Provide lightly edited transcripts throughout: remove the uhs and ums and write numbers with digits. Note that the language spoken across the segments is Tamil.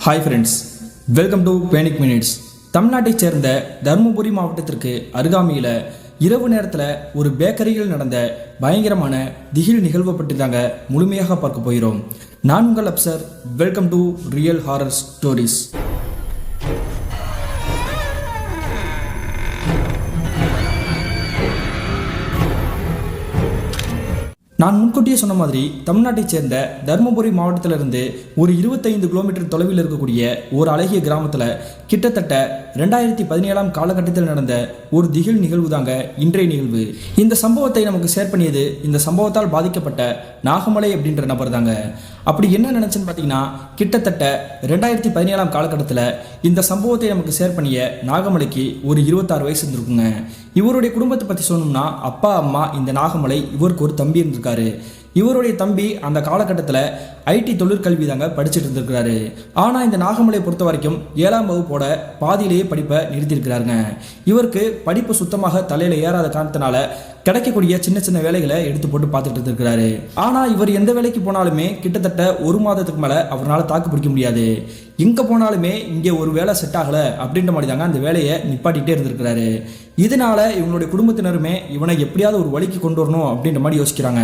Hi friends, welcome to panic minutes. தமிழ்நாட்டைச் சேர்ந்த தருமபுரி மாவட்டத்திற்கு அருகாமையில் இரவு நேரத்தில் ஒரு பேக்கரியில் நடந்த பயங்கரமான திகில் நிகழ்வை பற்றி தாங்க முழுமையாக பார்க்க போகிறோம். நான் உங்கள் Afsar. Welcome to real horror stories. நான் முன்கூட்டியே சொன்ன மாதிரி தமிழ்நாட்டைச் சேர்ந்த தருமபுரி மாவட்டத்திலிருந்து ஒரு 25 கிலோமீட்டர் தொலைவில் இருக்கக்கூடிய ஒரு அழகிய கிராமத்தில் கிட்டத்தட்ட 2017 காலகட்டத்தில் நடந்த ஒரு திகில் நிகழ்வு தாங்க இன்றைய நிகழ்வு. இந்த சம்பவத்தை நமக்கு ஷேர் பண்ணியது இந்த சம்பவத்தால் பாதிக்கப்பட்ட நாகமலை அப்படின்ற நபர் தாங்க. அப்படி என்ன நினைச்சுன்னு பார்த்தீங்கன்னா, கிட்டத்தட்ட 2017 காலகட்டத்தில் இந்த சம்பவத்தை நமக்கு ஷேர் பண்ணிய நாகமலைக்கு ஒரு 26 வயசு இருந்திருக்குங்க. இவருடைய குடும்பத்தை பற்றி சொல்லணும்னா, அப்பா அம்மா, இந்த நாகமலை, இவருக்கு ஒரு தம்பி இருந்திருக்காரு. இவருடைய தம்பி அந்த காலகட்டத்தில் ஐடி தொழிற்கல்வி தாங்க படிச்சுட்டு இருந்திருக்கிறாரு. ஆனால் இந்த நாகமலை பொறுத்த வரைக்கும் 7ஆம் வகுப்போட பாதியிலேயே படிப்பை நிறுத்தியிருக்கிறாருங்க. இவருக்கு படிப்பு சுத்தமாக தலையில் ஏறாத காரணத்தினால கிடைக்கக்கூடிய சின்ன சின்ன வேலைகளை எடுத்து போட்டு பார்த்துட்டு இருந்திருக்கிறாரு. ஆனால் இவர் எந்த வேலைக்கு போனாலுமே கிட்டத்தட்ட 1 மாதத்துக்கு மேலே அவரால் தாக்கு பிடிக்க முடியாது. எங்கே போனாலுமே இங்கே ஒரு வேலை செட் ஆகலை அப்படின்ற மாதிரி தாங்க அந்த வேலையை நிப்பாட்டிகிட்டே இருந்திருக்கிறாரு. இதனால இவங்களுடைய குடும்பத்தினருமே இவனை எப்படியாவது ஒரு வழிக்கு கொண்டு வரணும் அப்படின்ற மாதிரி யோசிக்கிறாங்க.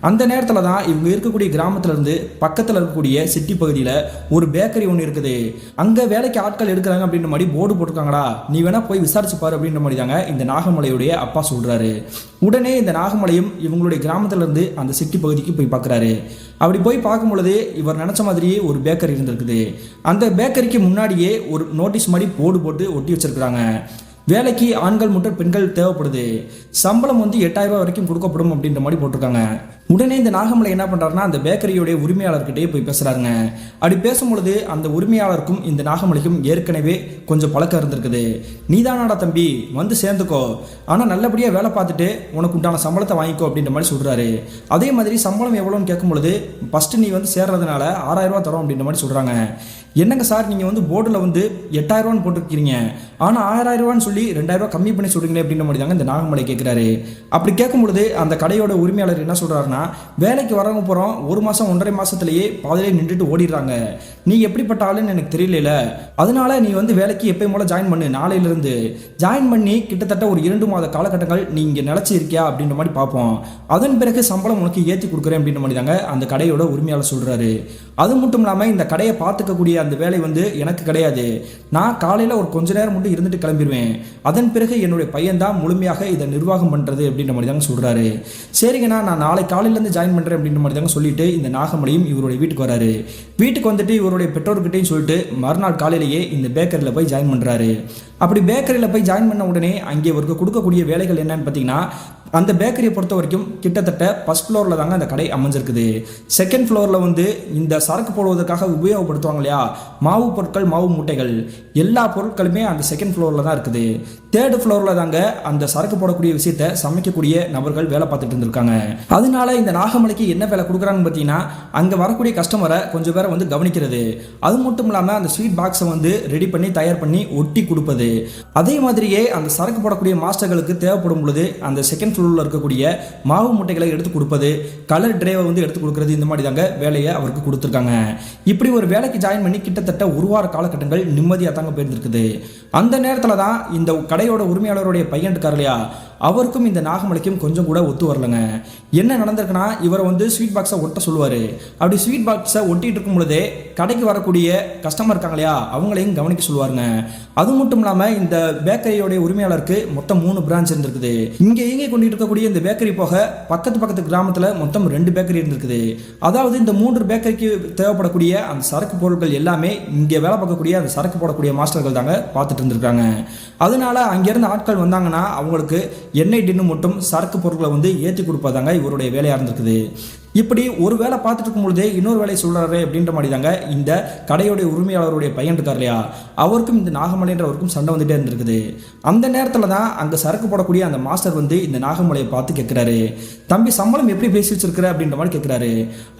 அந்த நேரத்தில் தான் இவங்க இருக்கக்கூடிய கிராமத்திலிருந்து பக்கத்தில் இருக்கக்கூடிய சிட்டி பகுதியில் ஒரு பேக்கரி ஒன்று இருக்குது. அங்கே வேலைக்கு ஆட்கள் எடுக்கிறாங்க அப்படின்ற மாதிரி போர்டு போட்டிருக்காங்கடா, நீ வேணா போய் விசாரிச்சு பாரு அப்படின்ற மாதிரி தாங்க இந்த நாகமலையுடைய அப்பா சொல்கிறாரு. உடனே இந்த நாகமலையும் இவங்களுடைய கிராமத்திலிருந்து அந்த சிட்டி பகுதிக்கு போய் பார்க்குறாரு. அப்படி போய் பார்க்கும் பொழுது இவர் நினச்ச மாதிரியே ஒரு பேக்கரி இருந்திருக்குது. அந்த பேக்கரிக்கு முன்னாடியே ஒரு நோட்டீஸ் மாதிரி போர்டு போட்டு ஒட்டி வச்சிருக்கிறாங்க. வேலைக்கு ஆண்கள் மற்றும் பெண்கள் தேவைப்படுது, சம்பளம் 8000 ரூபாய் வரைக்கும் கொடுக்கப்படும் அப்படின்ற மாதிரி போட்டிருக்காங்க. உடனே இந்த நாகமலை என்ன பண்ணுறாருன்னா, அந்த பேக்கரியோடைய உரிமையாளர்கிட்டே போய் பேசுகிறாருங்க. அப்படி பேசும்பொழுது அந்த உரிமையாளருக்கும் இந்த நாகமலைக்கும் ஏற்கனவே கொஞ்சம் பழக்கம் இருந்திருக்குது. நீதானாடா தம்பி, வந்து சேர்ந்துக்கோ, ஆனால் நல்லபடியாக வேலை பார்த்துட்டு உனக்கு உண்டான சம்பளத்தை வாங்கிக்கோ அப்படின்ற மாதிரி சொல்கிறாரு. அதே மாதிரி சம்பளம் எவ்வளோன்னு கேட்கும் பொழுது, ஃபஸ்ட்டு நீ வந்து சேர்றதுனால 6000 ரூபா தரோம் அப்படின்ற மாதிரி சொல்கிறாங்க. என்னங்க சார், நீங்கள் வந்து போர்டில் வந்து 8000 ரூபான்னு போட்டுருக்கீங்க, ஆனால் 1000 ரூபான்னு சொல்லி 2000 ரூபா கம்மி பண்ணி சொல்கிறீங்களே அப்படின்ற மாதிரி தாங்க இந்த நாகமலை கேட்குறாரு. அப்படி கேட்கும் பொழுது அந்த கடையோட உரிமையாளர் என்ன சொல்கிறாருன்னா, வேலைக்கு வரவங்க போகிறோம் 1 மாதம் 1.5 மாதத்துலேயே பாதிலே நின்றுட்டு ஓடிடுறாங்க, நீ எப்படிப்பட்ட ஆளுன்னு எனக்கு தெரியல, அதனால நீ வந்து வேலைக்கு எப்பயும் போல ஜாயின் பண்ணு, நாளையிலிருந்து ஜாயின் பண்ணி கிட்டத்தட்ட ஒரு 2 மாத காலகட்டங்கள் நீ இங்கே நிலச்சி இருக்கியா அப்படின்ற மாதிரி பார்ப்போம், அதன் பிறகு சம்பளம் உனக்கு ஏற்றி கொடுக்குறேன் அப்படின்ற மாதிரி தாங்க அந்த கடையோட உரிமையாளர் சொல்கிறாரு. அது மட்டும் இல்லாமல் இந்த கடையை பார்த்துக்கக்கூடிய அந்த வேலை வந்து எனக்கு கிடையாது, நான் காலையில் ஒரு கொஞ்ச நேரம் மட்டும் இருந்துட்டு கிளம்பிடுவேன், அதன் பிறகு என்னுடைய பையன் தான் முழுமையாக இதை நிர்வாகம் பண்ணுறது அப்படின்ற மாதிரி தாங்க சொல்கிறாரு. சரிங்கண்ணா, நான் நாளை காலையிலேருந்து ஜாயின் பண்ணுறேன் அப்படின்ற மாதிரி தாங்க சொல்லிட்டு இந்த நாகமலையும் இவருடைய வீட்டுக்கு வராரு. வீட்டுக்கு வந்துட்டு இவருடைய பெற்றோர்கிட்டையும் சொல்லிட்டு மறுநாள் காலையிலேயே இந்த பேக்கரியில் போய் ஜாயின் பண்ணுறாரு. அப்படி பேக்கரியில் போய் ஜாயின் பண்ண உடனே அங்கே இவருக்கு கொடுக்கக்கூடிய வேலைகள் என்னன்னு பார்த்தீங்கன்னா, அந்த பேக்கரியை பொறுத்த வரைக்கும் கிட்டத்தட்ட ஃபர்ஸ்ட் ஃப்ளோரில் தாங்க அந்த கடை அமைஞ்சிருக்குது. செகண்ட் ஃப்ளோரில் வந்து இந்த சரக்கு போடுவதற்காக உபயோகப்படுத்துவாங்க இல்லையா, மாவு பொருட்கள், மாவு மூட்டைகள், எல்லா பொருட்களுமே அந்த செகண்ட் ஃப்ளோரில் தான் இருக்குது. தேர்டு ஃப்ளோரில் தாங்க அந்த சரக்கு போடக்கூடிய விஷயத்தை சமைக்கக்கூடிய நபர்கள் வேலை பார்த்துட்டு இருந்திருக்காங்க. அதனால இந்த நாகமலைக்கு என்ன வேலை கொடுக்குறாங்கன்னு பார்த்தீங்கன்னா, அங்கே வரக்கூடிய கஸ்டமரை கொஞ்சம் பேரை வந்து கவனிக்கிறது, அது மட்டும் இல்லாமல் அந்த ஸ்வீட் பாக்ஸை வந்து ரெடி பண்ணி தயார் பண்ணி ஒட்டி கொடுப்பது, அதே மாதிரியே அந்த சரக்கு போடக்கூடிய மாஸ்டர்களுக்கு தேவைப்படும் பொழுது அந்த செகண்ட் ஃப்ளோரில் இருக்கக்கூடிய மாவு மூட்டைகளை எடுத்து கொடுப்பது, கலர் ட்ரேவை வந்து எடுத்து கொடுக்கறது, இந்த மாதிரி தாங்க வேலையை அவருக்கு கொடுத்துருக்காங்க. இப்படி ஒரு வேலைக்கு ஜாயின் பண்ணி கிட்டத்தட்ட 1 வார காலகட்டங்கள் நிம்மதியாக தாங்க போயிருந்துருக்குது. அந்த நேரத்தில் தான் இந்த கடையோட உரிமையாளருடைய பையன் இருக்கார் இல்லையா, அவருக்கும் இந்த நாகமலைக்கும் கொஞ்சம் கூட ஒத்து வரலங்க. என்ன நடந்திருக்குன்னா, இவரை வந்து ஸ்வீட் பாக்ஸை ஒட்ட சொல்லுவார். அப்படி ஸ்வீட் பாக்ஸை ஒட்டிகிட்டு இருக்கும் பொழுதே கடைக்கு வரக்கூடிய கஸ்டமர் இருக்காங்க இல்லையா, அவங்களையும் கவனிக்க சொல்லுவாருங்க. அது மட்டும் இல்லாமல் இந்த பேக்கரியோடைய உரிமையாளருக்கு மொத்தம் 3 பிரான்ச் இருந்திருக்குது. இங்கே இயங்கி கொண்டு இருக்கக்கூடிய இந்த பேக்கரி போக பக்கத்து கிராமத்தில் மொத்தம் 2 பேக்கரி இருந்திருக்குது. அதாவது இந்த 3 பேக்கரிக்கு தேவைப்படக்கூடிய அந்த சரக்கு பொருட்கள் எல்லாமே இங்கே வேலை பார்க்கக்கூடிய அந்த சரக்கு போடக்கூடிய மாஸ்டர்கள் தாங்க பார்த்துட்டு இருந்திருக்காங்க. அதனால அங்கேருந்து ஆட்கள் வந்தாங்கன்னா அவங்களுக்கு எண்ணெய் டின்னு மட்டும் சரக்கு பொருட்களை வந்து ஏற்றி கொடுப்பதாங்க இவருடைய வேலையாக இருந்திருக்குது. இப்படி ஒரு வேலை பார்த்துட்டு இருக்கும் பொழுதே இன்னொரு வேலையை சொல்கிறாரு அப்படின்ற மாதிரி தாங்க இந்த கடையோடைய உரிமையாளருடைய பையன் இருக்கார் இல்லையா, அவருக்கும் இந்த நாகமலைன்றவருக்கும் சண்டை வந்துட்டே இருந்திருக்குது. அந்த நேரத்தில் தான் அங்கே சரக்கு போடக்கூடிய அந்த மாஸ்டர் வந்து இந்த நாகமலையை பார்த்து கேட்குறாரு, தம்பி சம்பளம் எப்படி பேசி வச்சிருக்கிற அப்படின்ற மாதிரி கேட்குறாரு.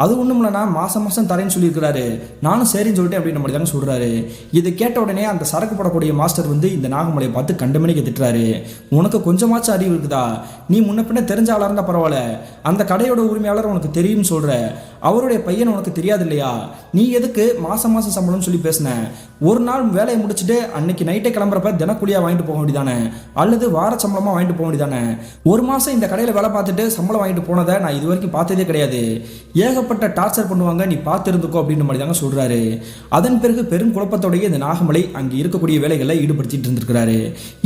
அது ஒன்றும் இல்லைனா மாதம் தரேன்னு சொல்லியிருக்கிறாரு, நானும் சரின்னு சொல்லிட்டு அப்படின்ற மாதிரி தாங்க சொல்கிறாரு. இதை கேட்ட உடனே அந்த சரக்கு போடக்கூடிய மாஸ்டர் வந்து இந்த நாகமலையை பார்த்து கண்டமணிக்கு திட்டுறாரு, உனக்கு கொஞ்சமாச்சும் அறிவு இருக்குதா, நீ முன்ன பின்ன தெரிஞ்ச ஆளாக இருந்தால் பரவாயில்ல, அந்த கடையோட உரிமையாளர் உனக்கு தெரியும் சொல்ற, அவருடைய பையன் உனக்கு தெரியாது இல்லையா, நீ எதுக்கு மாசம் மாசம் சம்பளம்னு சொல்லி பேசின, ஒரு நாள் வேலையை முடிச்சுட்டு அன்னைக்கு நைட்டே கிளம்புறப்ப தினக்கூலியா வாங்கிட்டு போக வேண்டியதானே, அல்லது வார சம்பளமா வாங்கிட்டு போக வேண்டியதானே, ஒரு மாசம் இந்த கடையில் வேலை பார்த்துட்டு சம்பளம் வாங்கிட்டு போனதை நான் இது வரைக்கும் பார்த்ததே கிடையாது, ஏகப்பட்ட டார்ச்சர் பண்ணுவாங்க, நீ பார்த்து இருந்துக்கோ அப்படின்ற மாதிரி தாங்க சொல்றாரு. அதன் பிறகு பெரும் குழப்பத்தோடைய இந்த நாகமலை அங்கே இருக்கக்கூடிய வேலைகளை ஈடுபடுத்திட்டு இருந்திருக்கிறாரு.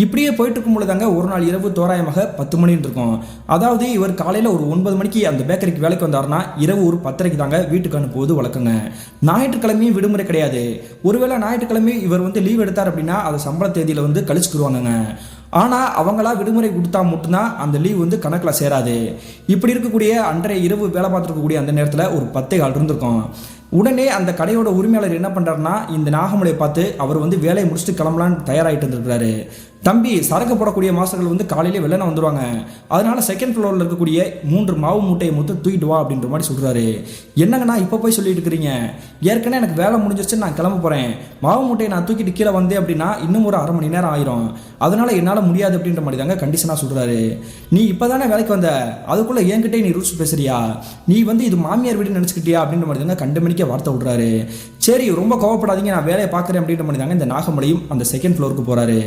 இப்படியே போயிட்டு இருக்கும்போது தாங்க ஒரு நாள் இரவு தோராயமாக 10 மணின்னு இருக்கும். அதாவது இவர் காலையில் ஒரு 9 மணிக்கு அந்த பேக்கரிக்கு வேலைக்கு வந்தாருன்னா இரவு ஒரு 10:30 தாங்க வீட்டுக்கு அனுப்புவது வழக்கங்க. ஞாயிற்றுக்கிழமையும் விடுமுறை கிடையாது. ஒருவேளை ஞாயிற்றுக்கிழமை இவர் லீவ் எடுத்தார் அப்படின்னா அதை சம்பள தேதியில கழிச்சுக்குருவாங்க. ஆனால் அவங்களா விடுமுறை கொடுத்தா மட்டும்தான் அந்த லீவ் கணக்கில் சேராது. இப்படி இருக்கக்கூடிய அன்றைய இரவு வேலை பார்த்துருக்கக்கூடிய அந்த நேரத்தில் ஒரு 10:15 இருந்திருக்கும். உடனே அந்த கடையோட உரிமையாளர் என்ன பண்ணுறாருன்னா இந்த நாகமலையை பார்த்து அவர் வேலையை முடிச்சுட்டு கிளம்பலான்னு தயாராகிட்டு இருந்திருக்கிறாரு. தம்பி, சரக்கு போடக்கூடிய மாஸ்டர்கள் காலையிலே வெள்ளன வந்துடுவாங்க, அதனால செகண்ட் ஃப்ளோரில் இருக்கக்கூடிய 3 மாவு மூட்டையை மொத்தம் தூக்கிட்டு வா அப்படின்ற மாதிரி சொல்கிறாரு. என்னங்கண்ணா இப்போ போய் சொல்லிட்டு இருக்கிறீங்க, ஏற்கனவே எனக்கு வேலை முடிஞ்சிருச்சு, நான் கிளம்ப போகிறேன், மாவு மூட்டையை நான் தூக்கிட்டு கீழே வந்தேன் அப்படின்னா இன்னும் ஒரு 1/2 மணி நேரம் ஆயிரும், அதனால என்னால் முடியாது அப்படின்ற மாதிரி தாங்க கண்டிஷனாக சொல்கிறாரு. நீ இப்போ தானே வேலைக்கு வந்த, அதுக்குள்ளே என்கிட்டே நீ ரூல்ஸ் பேசுறியா, நீ இது மாமியார் வீடு நினச்சிக்கிட்டியா அப்படின்ற மாதிரி தாங்க கண்டுமணிக்க வார்த்தை விடுறாரு. சரி ரொம்ப கோவப்படாதீங்க, நான் வேலையை பார்க்குறேன் அப்படின்ற மாதிரி தாங்க இந்த நாகமலையும் அந்த செகண்ட் ஃப்ளோருக்கு போகிறாரு.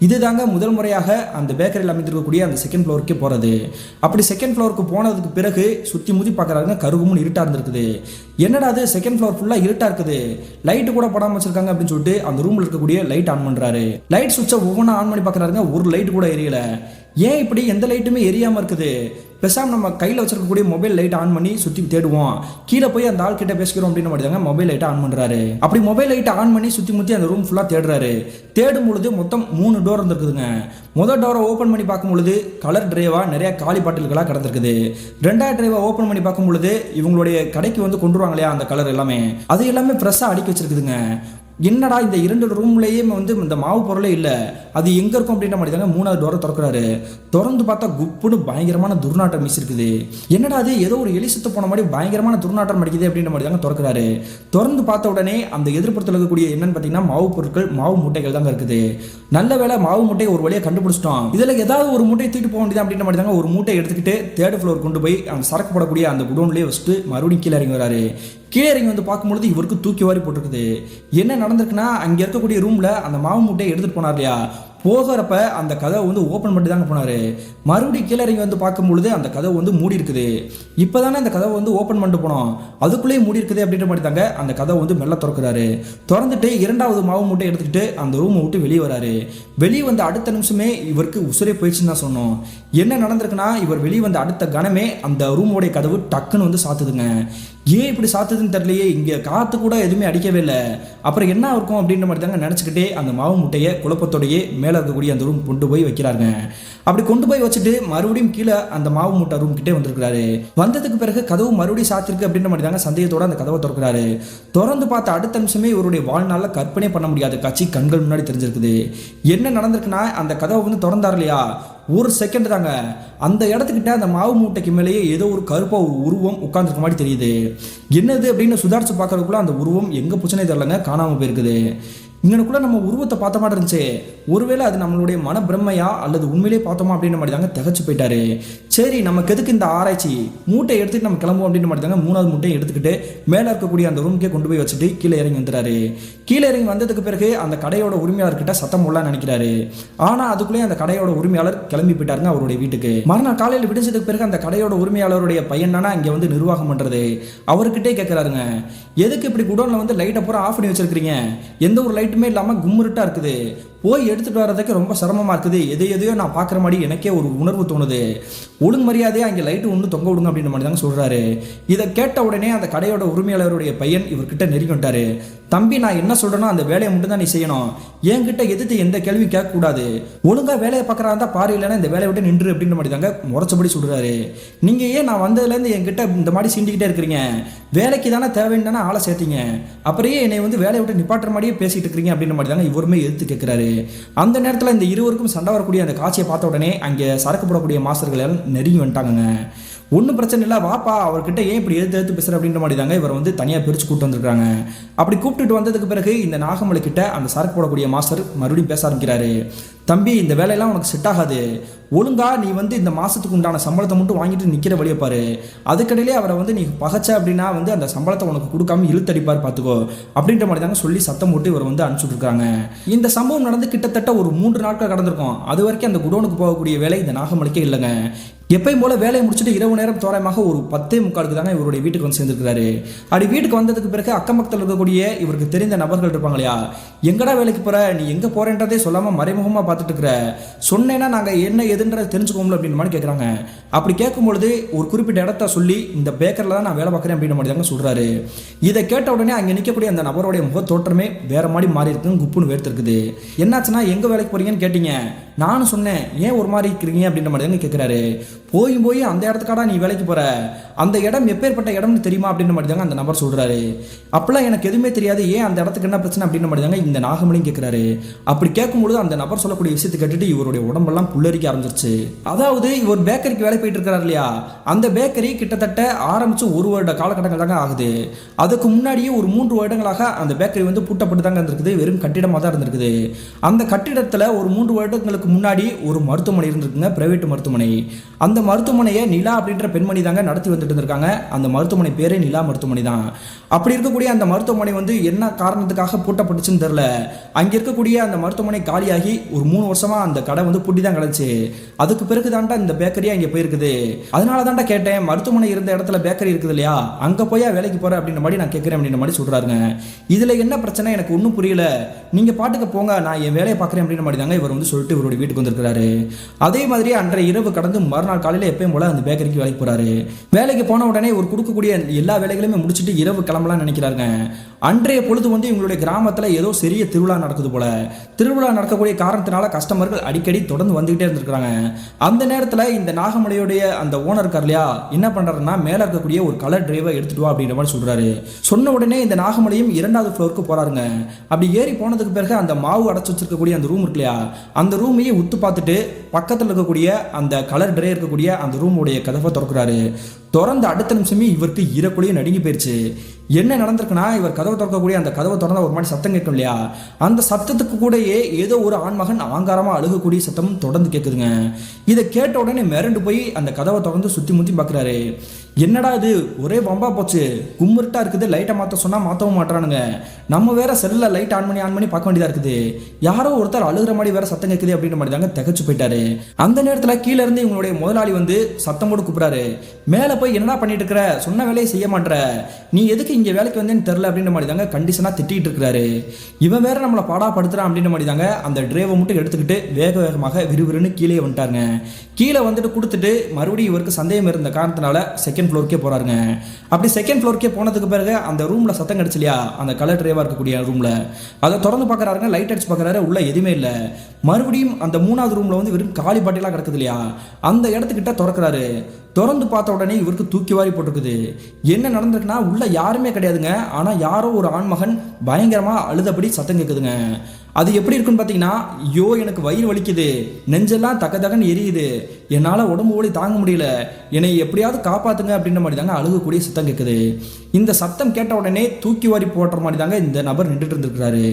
இதுதாங்க முதல் முறையாக அந்த பேக்கரியில் அமைந்திருக்கக்கூடிய அந்த செகண்ட் ஃப்ளோருக்கே போகிறது. அப்படி செகண்ட் ஃப்ளோருக்கு போனதுக்கு பிறகு சுற்றி முதி பார்க்குறாருங்க, கருகுமுன்னு இருட்டாக இருந்திருக்குது. என்னடா அது செகண்ட் ஃப்ளோர் ஃபுல்லாக இருட்டாக இருக்குது, லைட்டு கூட போடாமல் வச்சிருக்காங்க அப்படின்னு சொல்லிட்டு அந்த ரூமில் இருக்கக்கூடிய லைட் ஆன் பண்ணுறாரு. லைட் சுவிட்சை ஒவ்வொன்றா ஆன் பண்ணி பார்க்குறாருங்க, ஒரு லைட் கூட எரியல. ஏன் இப்படி எந்த லைட்டுமே எரியாமல் இருக்குது, பேசாமல் நம்ம கையில் வச்சிருக்கக்கூடிய மொபைல் லைட் ஆன் பண்ணி சுற்றி தேடுவோம், கீழே போய் அந்த ஆள் கிட்ட பேசிக்கிறோம் அப்படின்னு மாதிரி தாங்க மொபைல் லைட்டை ஆன் பண்ணுறாரு. அப்படி மொபைல் லைட்டை ஆன் பண்ணி சுற்றி முற்றி அந்த ரூம் ஃபுல்லாக தேடுறாரு. தேடும் பொழுது மொத்தம் 3 டோர் இருந்திருக்குதுங்க. முதல் டோரை ஓப்பன் பண்ணி பார்க்கும் பொழுது கலர் டிரைவா நிறைய காலி பாட்டில்களாக கிடந்திருக்குது. 2வது டிரைவை ஓப்பன் பண்ணி பார்க்கும் பொழுது இவங்களுடைய கடைக்கு கொண்டு வருவாங்க இல்லையா அந்த கலர் எல்லாமே, அது எல்லாமே ஃப்ரெஷ்ஷாக அடுக்கி வச்சிருக்குதுங்க. என்னடா இந்த 2 ரூம்லேயே இந்த மாவு பொருளே இல்லை, அது எங்கே இருக்கும் அப்படின்ற மாதிரி தாங்க 3வது டோரை திறக்கிறாரு. திறந்து பார்த்தா குப்புன்னு பயங்கரமான துர்நாற்றம் வீசிருக்குது. என்னடா அது ஏதோ ஒரு எலி சுத்த போன மாதிரி பயங்கரமான துர்நாற்றம் அடிக்குது அப்படின்ற மாதிரி தாங்க திறக்கிறாரு. திறந்து பார்த்த உடனே அந்த எதிர்ப்புறத்தில் இருக்கக்கூடிய என்னன்னு பார்த்தீங்கன்னா மாவு பொருட்கள், மாவு மூட்டைகள் தாங்க இருக்குது. நல்ல வேலை மாவு மூட்டையை ஒரு வழியாக கண்டுபிடிச்சிட்டோம், இதில் ஏதாவது ஒரு மூட்டையை தூக்கிட்டு போக வேண்டியது அப்படின்ற மாதிரி தாங்க ஒரு மூட்டையை எடுத்துக்கிட்டு 3rd ஃப்ளோர் கொண்டு போய் அந்த சரக்கு போடக்கூடிய அந்த குடோன்லேயே வச்சுட்டு மறுபடியும் கீழே இறங்கி வராரு. கீழே இறங்கி பார்க்கும்பொழுது இவருக்கு தூக்கி வாரி போட்டிருக்குது. என்ன நடந்திருக்குன்னா அங்கே இருக்கக்கூடிய ரூமில் அந்த மாவு மூட்டையை எடுத்துகிட்டு போனார் இல்லையா, போகிறப்ப அந்த கதவை ஓப்பன் பண்ணி தாங்க போனார். மறுபடியும் கீழே இறங்கி பார்க்கும்பொழுது அந்த கதவு மூடி இருக்குது. இப்போ தானே அந்த கதவை ஓப்பன் பண்ணிட்டு போனோம், அதுக்குள்ளேயே மூடி இருக்குது அப்படின்ற மாதிரி தாங்க அந்த கதவை மெல்ல திறக்கிறாரு. திறந்துட்டு 2வது மாவு மூட்டை எடுத்துக்கிட்டு அந்த ரூமை விட்டு வெளியே வராரு. வெளியே வந்த அடுத்த நிமிஷமே இவருக்கு உசுரே போயிடுச்சுன்னு தான் சொன்னோம். என்ன நடந்திருக்குன்னா இவர் வெளியே வந்த அடுத்த கணமே அந்த ரூமோடைய கதவு டக்குன்னு சாத்துதுங்க. ஏன் இப்படி சாத்துதுன்னு தெரியலையே, இங்கே காற்று கூட எதுவுமே அடிக்கவே இல்லை, அப்புறம் என்ன இருக்கும் அப்படின்ற மாதிரி தாங்க நினச்சிக்கிட்டே அந்த மாவு முட்டையை குழப்பத்தோடையே மேலே இருக்கக்கூடிய அந்த ரூம் கொண்டு போய் வைக்கிறாங்க. அப்படி கொண்டு போய் வச்சுட்டு மறுபடியும் கீழே அந்த மாவு மூட்டை ரூம் கிட்டே வந்திருக்கிறாரு. வந்ததுக்கு பிறகு கதவு மறுபடியும் சாத்திருக்கு அப்படின்ற மாதிரி தாங்க சந்தேகத்தோட அந்த கதவை திறக்கிறாரு. திறந்து பார்த்த அடுத்த நிமிஷமே இவருடைய வாழ்நாளில் கற்பனை பண்ண முடியாத காட்சி கண்கள் முன்னாடி தெரிஞ்சிருக்குது. என்ன நடந்திருக்குன்னா அந்த கதவை திறந்தார் இல்லையா, ஒரு செகண்ட் தாங்க அந்த இடத்துக்கிட்ட அந்த மாவு மூட்டைக்கு மேலேயே ஏதோ ஒரு கருப்பாக ஒரு உருவம் உட்கார்ந்துருக்க மாதிரி தெரியுது. என்னது அப்படின்னு சுதாரிச்சு பார்க்கறதுக்குள்ள அந்த உருவம் எங்கே போச்சுனே தெரியலங்க, காணாமல் போயிருக்குது. இங்கனக்குள்ள நம்ம உருவத்தை பார்த்த மாதிரி இருந்துச்சு, ஒருவேளை அது நம்மளுடைய மன பிரம்மையா அல்லது உண்மையிலே பார்த்தோமா அப்படின்ற மாதிரி தாங்க திகச்சு போயிட்டாரு. சரி நமக்கு எதுக்கு இந்த ஆராய்ச்சி, மூட்டையை எடுத்துட்டு நம்ம கிளம்புவோம் அப்படின்ற மாதிரி தாங்க 3வது மூட்டையை எடுத்துக்கிட்டு மேலே இருக்கக்கூடிய அந்த ரூமுக்கே கொண்டு போய் வச்சுட்டு கீழே இறங்கி வந்துறாரு. கீழே இறங்கி வந்ததுக்கு பிறகு அந்த கடையோட உரிமையாளர்கிட்ட சத்தம் போடலாம்னு நினைக்கிறாரு. ஆனால் அதுக்குள்ளேயே அந்த கடையோட உரிமையாளர் கிளம்பி போயிட்டாருங்க அவருடைய வீட்டுக்கு. மறுநாள் காலையில் விடிஞ்சதுக்கு பிறகு அந்த கடையோட உரிமையாளருடைய பையன் தானே இங்கே நிர்வாகம் பண்ணுறது, அவர்கிட்டே கேட்குறாருங்க, எதுக்கு இப்படி குடோனில் லைட்டை பூரா ஆஃப் பண்ணி வச்சிருக்கிறீங்க, எந்த ஒரு லைட்டுமே இல்லாமல் கும்முருட்டா இருக்குது, போய் எடுத்துகிட்டு வர்றதுக்கு ரொம்ப சிரமமாக இருக்குது, எதையோ நான் பார்க்குற மாதிரி எனக்கே ஒரு உணர்வு தோணுது, ஒழுங்கு மரியாதையாக அங்கே லைட்டு ஒன்று தொங்க விடுங்க அப்படின்ற மாதிரி தாங்க சொல்கிறாரு. இதை கேட்ட உடனே அந்த கடையோட உரிமையாளருடைய பையன் இவர்கிட்ட நெருங்கி வந்துட்டாரு. தம்பி நான் என்ன சொல்கிறேனோ அந்த வேலையை மட்டும் தான் நீ செய்யணும், என்கிட்ட எதிர்த்து எந்த கேள்வி கேட்கக்கூடாது, ஒழுங்காக வேலையை பார்க்குறா இருந்தால் பாரு, இல்லைன்னா இந்த வேலையை விட்டு நின்று அப்படின்ற மாதிரி தாங்க முறைச்சபடி சொல்கிறாரு. நீங்கள் ஏன் நான் வந்ததுலேருந்து என்கிட்ட இந்த மாதிரி சீண்டிக்கிட்டே இருக்கிறீங்க, வேலைக்கு தானே தேவைன்னு தானே ஆளை சேர்த்தீங்க, அப்புறையே என்னை வேலையை விட்டு நிப்பாட்டுற மாதிரியே பேசிகிட்டு இருக்கிறீங்க அப்படின்ற மாதிரி தாங்க இவருமே எதிர்த்து கேட்குறாரு. அந்த நேரத்தில் இந்த இருவருக்கும் சண்டை வரக்கூடிய அந்த காட்சியை பார்த்த உடனே அங்கே சரக்கு போடக்கூடிய மாஸ்டர்கள் எல்லாம் நெருங்கி வந்துட்டாங்க. ஒன்றும் பிரச்சனை இல்லை வாப்பா, அவர்கிட்ட ஏன் இப்படி எடுத்து பேசுகிற அப்படின்ற மாதிரி தாங்க இவர் தனியாக பிரித்து கூப்பிட்டு வந்திருக்காங்க. அப்படி கூப்பிட்டுட்டு வந்ததுக்கு பிறகு இந்த நாகமலை கிட்ட அந்த சரக்கு போடக்கூடிய மாஸ்டர் மறுபடியும் பேச ஆரம்பிக்கிறாரு. தம்பி இந்த வேலையெல்லாம் உனக்கு செட் ஆகாது, ஒழுங்கா நீ வந்து இந்த மாசத்துக்கு உண்டான சம்பளத்தை மட்டும் வாங்கிட்டு நிக்கிற வழியை பாரு, அதுக்கடையிலே அவரை வந்து நீ பகச்ச அப்படின்னா வந்து அந்த சம்பளத்தை உனக்கு கொடுக்காம இழுத்தடிப்பார் பார்த்துக்கோ அப்படின்ற மாதிரி தாங்க சொல்லி சத்தம் போட்டு இவர் வந்து அனுப்பிச்சுட்டு இருக்காங்க. இந்த சம்பவம் நடந்து கிட்டத்தட்ட ஒரு 3 நாட்கள் கடந்திருக்கும். அது வரைக்கும் அந்த குடோனுக்கு போகக்கூடிய வேலை இந்த நாகமணிக்கே இல்லைங்க. எப்பயும் போல வேலையை முடிச்சுட்டு இரவு நேரம் தோராயமாக ஒரு 10:45 தாங்க இவருடைய வீட்டுக்கு வந்து சேர்ந்துருக்காரு. அப்படி வீட்டுக்கு வந்ததுக்கு பிறகு அக்கம் பக்கத்தில் இருக்கக்கூடிய இவருக்கு தெரிந்த நபர்கள் இருப்பாங்க இல்லையா, எங்கடா வேலைக்கு போற, நீ எங்க போறேன்றதே சொல்லாம மறைமுகமா பார்த்துட்டு இருக்கிற, சொன்னேன்னா நாங்க என்ன எதுன்றதை தெரிஞ்சுக்கோம்ல அப்படின்ற மாதிரி கேட்குறாங்க. அப்படி கேட்கும்பொழுது ஒரு குறிப்பிட்ட இடத்த சொல்லி இந்த பேக்கரில் தான் நான் வேலை பார்க்குறேன் அப்படின்ற மாதிரி தாங்க சொல்றாரு. இதை கேட்ட உடனே அங்கே நிற்கக்கூடிய அந்த நபருடைய முக தோற்றமே வேற மாதிரி மாறி இருக்குன்னு குப்புன்னு வேர்த்திருக்குது. என்னாச்சுன்னா எங்க வேலைக்கு போறீங்கன்னு கேட்டீங்க, நானும் சொன்னேன் ஏன் ஒரு மாதிரி இருக்கிறீங்க அப்படின்ற மாதிரி தாங்க கேட்குறாரு. போய் அந்த இடத்துக்காடா நீ வேலைக்கு போற, அந்த இடம் எப்பேற்பட்ட இடம்னு தெரியுமா அப்படின்ற மாதிரி தாங்க அந்த நபர் சொல்றாரு. அப்பெல்லாம் எனக்கு எதுவுமே தெரியாது, ஏன் அந்த இடத்துக்கு என்ன பிரச்சனை அப்படின்ற மாதிரி தாங்க இந்த நாகமணியும் கேட்கிறாரு. அப்படி கேட்கும்பொழுது அந்த நபர் சொல்லக்கூடிய விஷயத்தை கேட்டுட்டு இவருடைய உடம்பெல்லாம் புல்லரிக்க ஆரம்பிச்சிருச்சு. அதாவது இவர் பேக்கரிக்கு வேலை போயிட்டு இருக்கிறார் இல்லையா, அந்த பேக்கரி கிட்டத்தட்ட ஆரம்பிச்சு 1 வருட காலகட்டங்கள் தாங்க ஆகுது. அதுக்கு முன்னாடியே ஒரு 3 வருடங்களாக அந்த பேக்கரி வந்து பூட்டப்பட்டு தாங்க இருந்திருக்குது, வெறும் கட்டிடமாக தான் இருந்திருக்குது. அந்த கட்டிடத்தில் ஒரு 3 வருடங்களுக்கு முன்னாடி ஒரு மருத்துவமனை இருந்திருக்குங்க, பிரைவேட் மருத்துவமனை. அந்த மருத்துவமனையை நிலா அப்படின்ற பெண்மணி தாங்க நடத்தி வந்துட்டு இருந்திருக்காங்க. அந்த மருத்துவமனை பேரே நிலா மருத்துவமனை தான். அப்படி இருக்கக்கூடிய அந்த மருத்துவமனை வந்து என்ன காரணத்துக்காக பூட்டப்பட்டுச்சுன்னு தெரியல. அங்கே இருக்கக்கூடிய அந்த மருத்துவமனை காலியாகி ஒரு 3 வருஷமா அந்த கடை வந்து பூட்டி தான் கிடச்சு. அதுக்கு பிறகு தாண்டா இந்த பேக்கரியா இங்கே போயிருக்குது. அதனால தாண்டா கேட்டேன், மருத்துவமனை இருந்த இடத்துல பேக்கரி இருக்குது இல்லையா, அங்கே போய் வேலைக்கு போற அப்படின்ற மாதிரி நான் கேட்குறேன் அப்படின்ற மாதிரி சொல்றாருங்க. இதுல என்ன பிரச்சனை எனக்கு ஒன்றும் புரியல, நீங்க பாட்டுக்கு போங்க, நான் என் வேலையை பார்க்குறேன் அப்படின்ற மாதிரி தாங்க இவர் வந்து சொல்லிட்டு இவருடைய வீட்டுக்கு வந்திருக்கிறாரு. அதே மாதிரி அன்றைய இரவு கடந்து மறுநாள் காலையில் எப்பயும் போல அந்த பேக்கரிக்கு வேலைக்கு போறாரு. வேலைக்கு போன உடனே ஒரு கொடுக்கக்கூடிய எல்லா வேலைகளையுமே முடிச்சுட்டு இரவு கிளம்பலாம் நினைக்கிறாருங்க. அன்றைய பொழுது வந்து இவங்களுடைய கிராமத்தில் ஏதோ சிறிய திருவிழா நடக்குது போல. திருவிழா நடக்கக்கூடிய காரணத்தினால கஸ்டமர்கள் அடிக்கடி தொடர்ந்து வந்துகிட்டே இருந்திருக்காங்க. அந்த நேரத்தில் இந்த நாகமலையுடைய அந்த ஓனர் இருக்கார் இல்லையா, என்ன பண்றாருன்னா மேலே இருக்கக்கூடிய ஒரு கலர் டிரைவை எடுத்துட்டு வா அப்படின்ற மாதிரி சொல்றாரு. சொன்ன உடனே இந்த நாகமலையும் 2வது ஃப்ளோருக்கு போறாருங்க. அப்படி ஏறி போனதுக்கு பிறகு அந்த மாவு அடைச்சு வச்சிருக்கக்கூடிய அந்த ரூம் இருக்கு இல்லையா, அந்த ரூமையே உத்து பார்த்துட்டு பக்கத்தில் இருக்கக்கூடிய அந்த கலர் டிரை இருக்கக்கூடிய அந்த ரூமுடைய கதவை திறக்கிறாரு. திறந்த அடுத்த நிமிஷமே இவருக்கு ஈரக்குழியே நடுங்கி போயிடுச்சு. என்ன நடந்திருக்குன்னா, இவர் கதவை திறக்கக்கூடிய அந்த கதவை திறந்தா ஒரு மாதிரி சத்தம் கேட்கும் இல்லையா, அந்த சத்தத்துக்கு கூடயே ஏதோ ஒரு ஆண்மகன் ஆங்காரமா அழுகக்கூடிய சத்தம் தொடர்ந்து கேட்குதுங்க. இதை கேட்ட உடனே மிரண்டு போய் அந்த கதவை திறந்து சுத்தி முத்தி பார்க்குறாரு. என்னடா இது ஒரே பம்பா போச்சு, கும்மிருட்டா இருக்குது, லைட்டை மாற்ற சொன்னா மாற்றவும் மாட்டானுங்க, நம்ம வேற செல்லில் லைட் ஆன் பண்ணி பார்க்க வேண்டியதா இருக்குது, யாரோ ஒருத்தர் அழுகிற மாதிரி வேற சத்தம் கேட்குது அப்படின்ற மாதிரி தாங்க திகச்சு போயிட்டாரு. அந்த நேரத்தில் கீழே இருந்து இவங்களுடைய முதலாளி வந்து சத்தம் போட்டு கூப்பிடாரு. மேலே போய் என்னடா பண்ணிட்டு இருக்கிற, சொன்ன வேலையை செய்ய மாட்டேற, நீ எதுக்கு இங்கே வேலைக்கு வந்தேன்னு தெரில அப்படின்ற மாதிரி தாங்க கண்டிஷனாக திட்டிகிட்டு இருக்கிறாரு. இவன் வேற நம்மளை பாடாப்படுத்துறான் அப்படின்ற மாதிரி தாங்க அந்த டிரைவை மட்டும் எடுத்துக்கிட்டு வேகமாக விறுவிறுன்னு கீழே வந்துட்டாருங்க. கீழே வந்துட்டு கொடுத்துட்டு மறுபடியும் இவருக்கு சந்தேகம் இருந்த காரணத்தினால செகண்ட் ஃப்ளோருக்கே போறாருங்க. அப்படி செகண்ட் ஃப்ளோருக்கே போனதுக்கு பிறகு அந்த ரூம்ல சத்தம் கிடைச்சு இல்லையா, அந்த கலர் டிரைவா இருக்கக்கூடிய ரூம்ல அதை திறந்து பார்க்கறாருங்க. லைட் அடிச்சு பார்க்கறாரு, உள்ள எதுவுமே இல்லை. மறுபடியும் அந்த 3வது ரூம்ல வந்து வெறும் காலி பாட்டிலாம் கிடக்குது இல்லையா, அந்த இடத்துக்கிட்ட திறக்கிறாரு. திறந்து பார்த்த உடனே இவருக்கு தூக்கி வாரி போட்டுருக்குது. என்ன நடந்திருக்குன்னா, உள்ள யாருமே கிடையாதுங்க, ஆனா யாரோ ஒரு ஆண்மகன் பயங்கரமா அழுதபடி சத்தம் கேட்குதுங்க. அது எப்படி இருக்குன்னு பார்த்தீங்கன்னா, ஐயோ எனக்கு வயிறு வலிக்குது, நெஞ்செல்லாம் தகன்னு எரியுது, என்னால் உடம்பு வலி தாங்க முடியல, என்னை எப்படியாவது காப்பாத்துங்க அப்படின்ற மாதிரி தாங்க அழுகக்கூடிய சத்தம் கேட்குது. இந்த சத்தம் கேட்ட உடனே தூக்கி வாரி போடுற மாதிரி தாங்க இந்த நபர் நின்றுட்டு இருந்திருக்கிறாரு.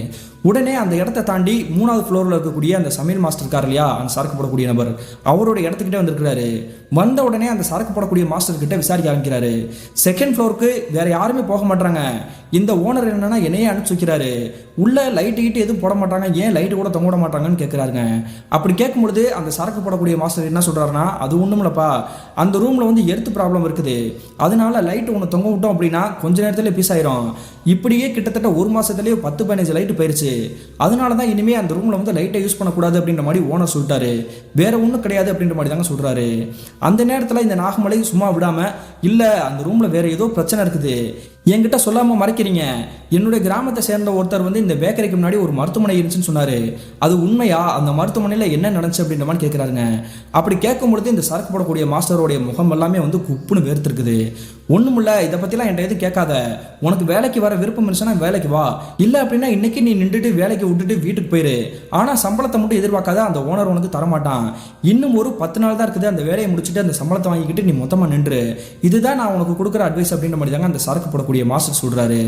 உடனே அந்த இடத்த தாண்டி 3வது ஃப்ளோரில் இருக்கக்கூடிய அந்த சமையல் மாஸ்டர் இருக்கார் இல்லையா, அந்த சரக்கு போடக்கூடிய நபர், அவரோட இடத்துக்கிட்டே வந்திருக்கிறாரு. வந்த உடனே அந்த சரக்கு போடக்கூடிய மாஸ்டர் கிட்ட விசாரிக்க ஆரம்பிக்கிறாரு. செகண்ட் ஃப்ளோருக்கு வேற யாருமே போக மாட்டாங்க, இந்த ஓனர் என்னன்னா என்னையே அனுப்பிச்சு வைக்கிறாரு, உள்ள லைட்டு கிட்ட எதுவும் போட மாட்டாங்க, ஏன் லைட்டு கூட தொங்க விட மாட்டாங்கன்னு கேட்குறாருங்க. அப்படி கேட்கும்பொழுது அந்த சரக்கு போடக்கூடிய மாஸ்டர் என்ன சொல்றாருன்னா, அது ஒன்றும் இல்லப்பா, அந்த ரூம்ல வந்து எர்த்து ப்ராப்ளம் இருக்குது, அதனால லைட்டு ஒன்று தொங்க விட்டோம் அப்படின்னா கொஞ்ச நேரத்துல பீஸ் ஆயிரும், இப்படியே கிட்டத்தட்ட 1 மாசத்துலேயே 10-15 லைட்டு போயிருச்சு, அதனால தான் இனிமே அந்த ரூம்ல வந்து லைட்டை யூஸ் பண்ணக்கூடாது அப்படின்ற மாதிரி ஓனர் சொல்லிட்டாரு, வேற ஒன்றும் கிடையாது அப்படின்ற மாதிரி தாங்க சொல்றாரு. அந்த நேரத்தில் இந்த நாகமலை சும்மா விடாம, இல்ல அந்த ரூம்ல வேற ஏதோ பிரச்சனை இருக்குது, என்கிட்ட சொல்லாம மறைக்கிறீங்க, என்னுடைய கிராமத்தை சேர்ந்த ஒருத்தர் வந்து இந்த பேக்கரிக்கு முன்னாடி ஒரு மருத்துவமனை இருந்துச்சுன்னு சொன்னாரு, அது உண்மையா, அந்த மருத்துவமனையில் என்ன நடந்துச்சு அப்படின்ற மாதிரி கேட்குறாருங்க. அப்படி கேட்கும்பொழுது இந்த சரக்கு போடக்கூடிய மாஸ்டருடைய முகம் எல்லாமே வந்து குப்புன்னு வேர்த்திருக்குது. ஒண்ணுமில்ல, இதை பத்திலாம் என்கிட்ட எதுவும் கேட்காத. உனக்கு வேலைக்கு வர விருப்பம் இருந்துச்சுன்னா வேலைக்கு வா, இல்லை அப்படின்னா இன்னைக்கு நீ நின்றுட்டு வேலைக்கு விட்டுட்டு வீட்டுக்கு போயிரு. ஆனா சம்பளத்தை மட்டும் எதிர்பார்க்காத, அந்த ஓனர் உனக்கு தரமாட்டான். இன்னும் ஒரு 10 நாள் தான் இருக்குது, அந்த வேலையை முடிச்சுட்டு அந்த சம்பளத்தை வாங்கிக்கிட்டு நீ மொத்தமா நின்று. இதுதான் நான் உனக்கு கொடுக்குற அட்வைஸ் அப்படின்ற மாதிரி தாங்க அந்த சரக்கு போடக்கூடிய மாஸ்டர் சொல்றாரு.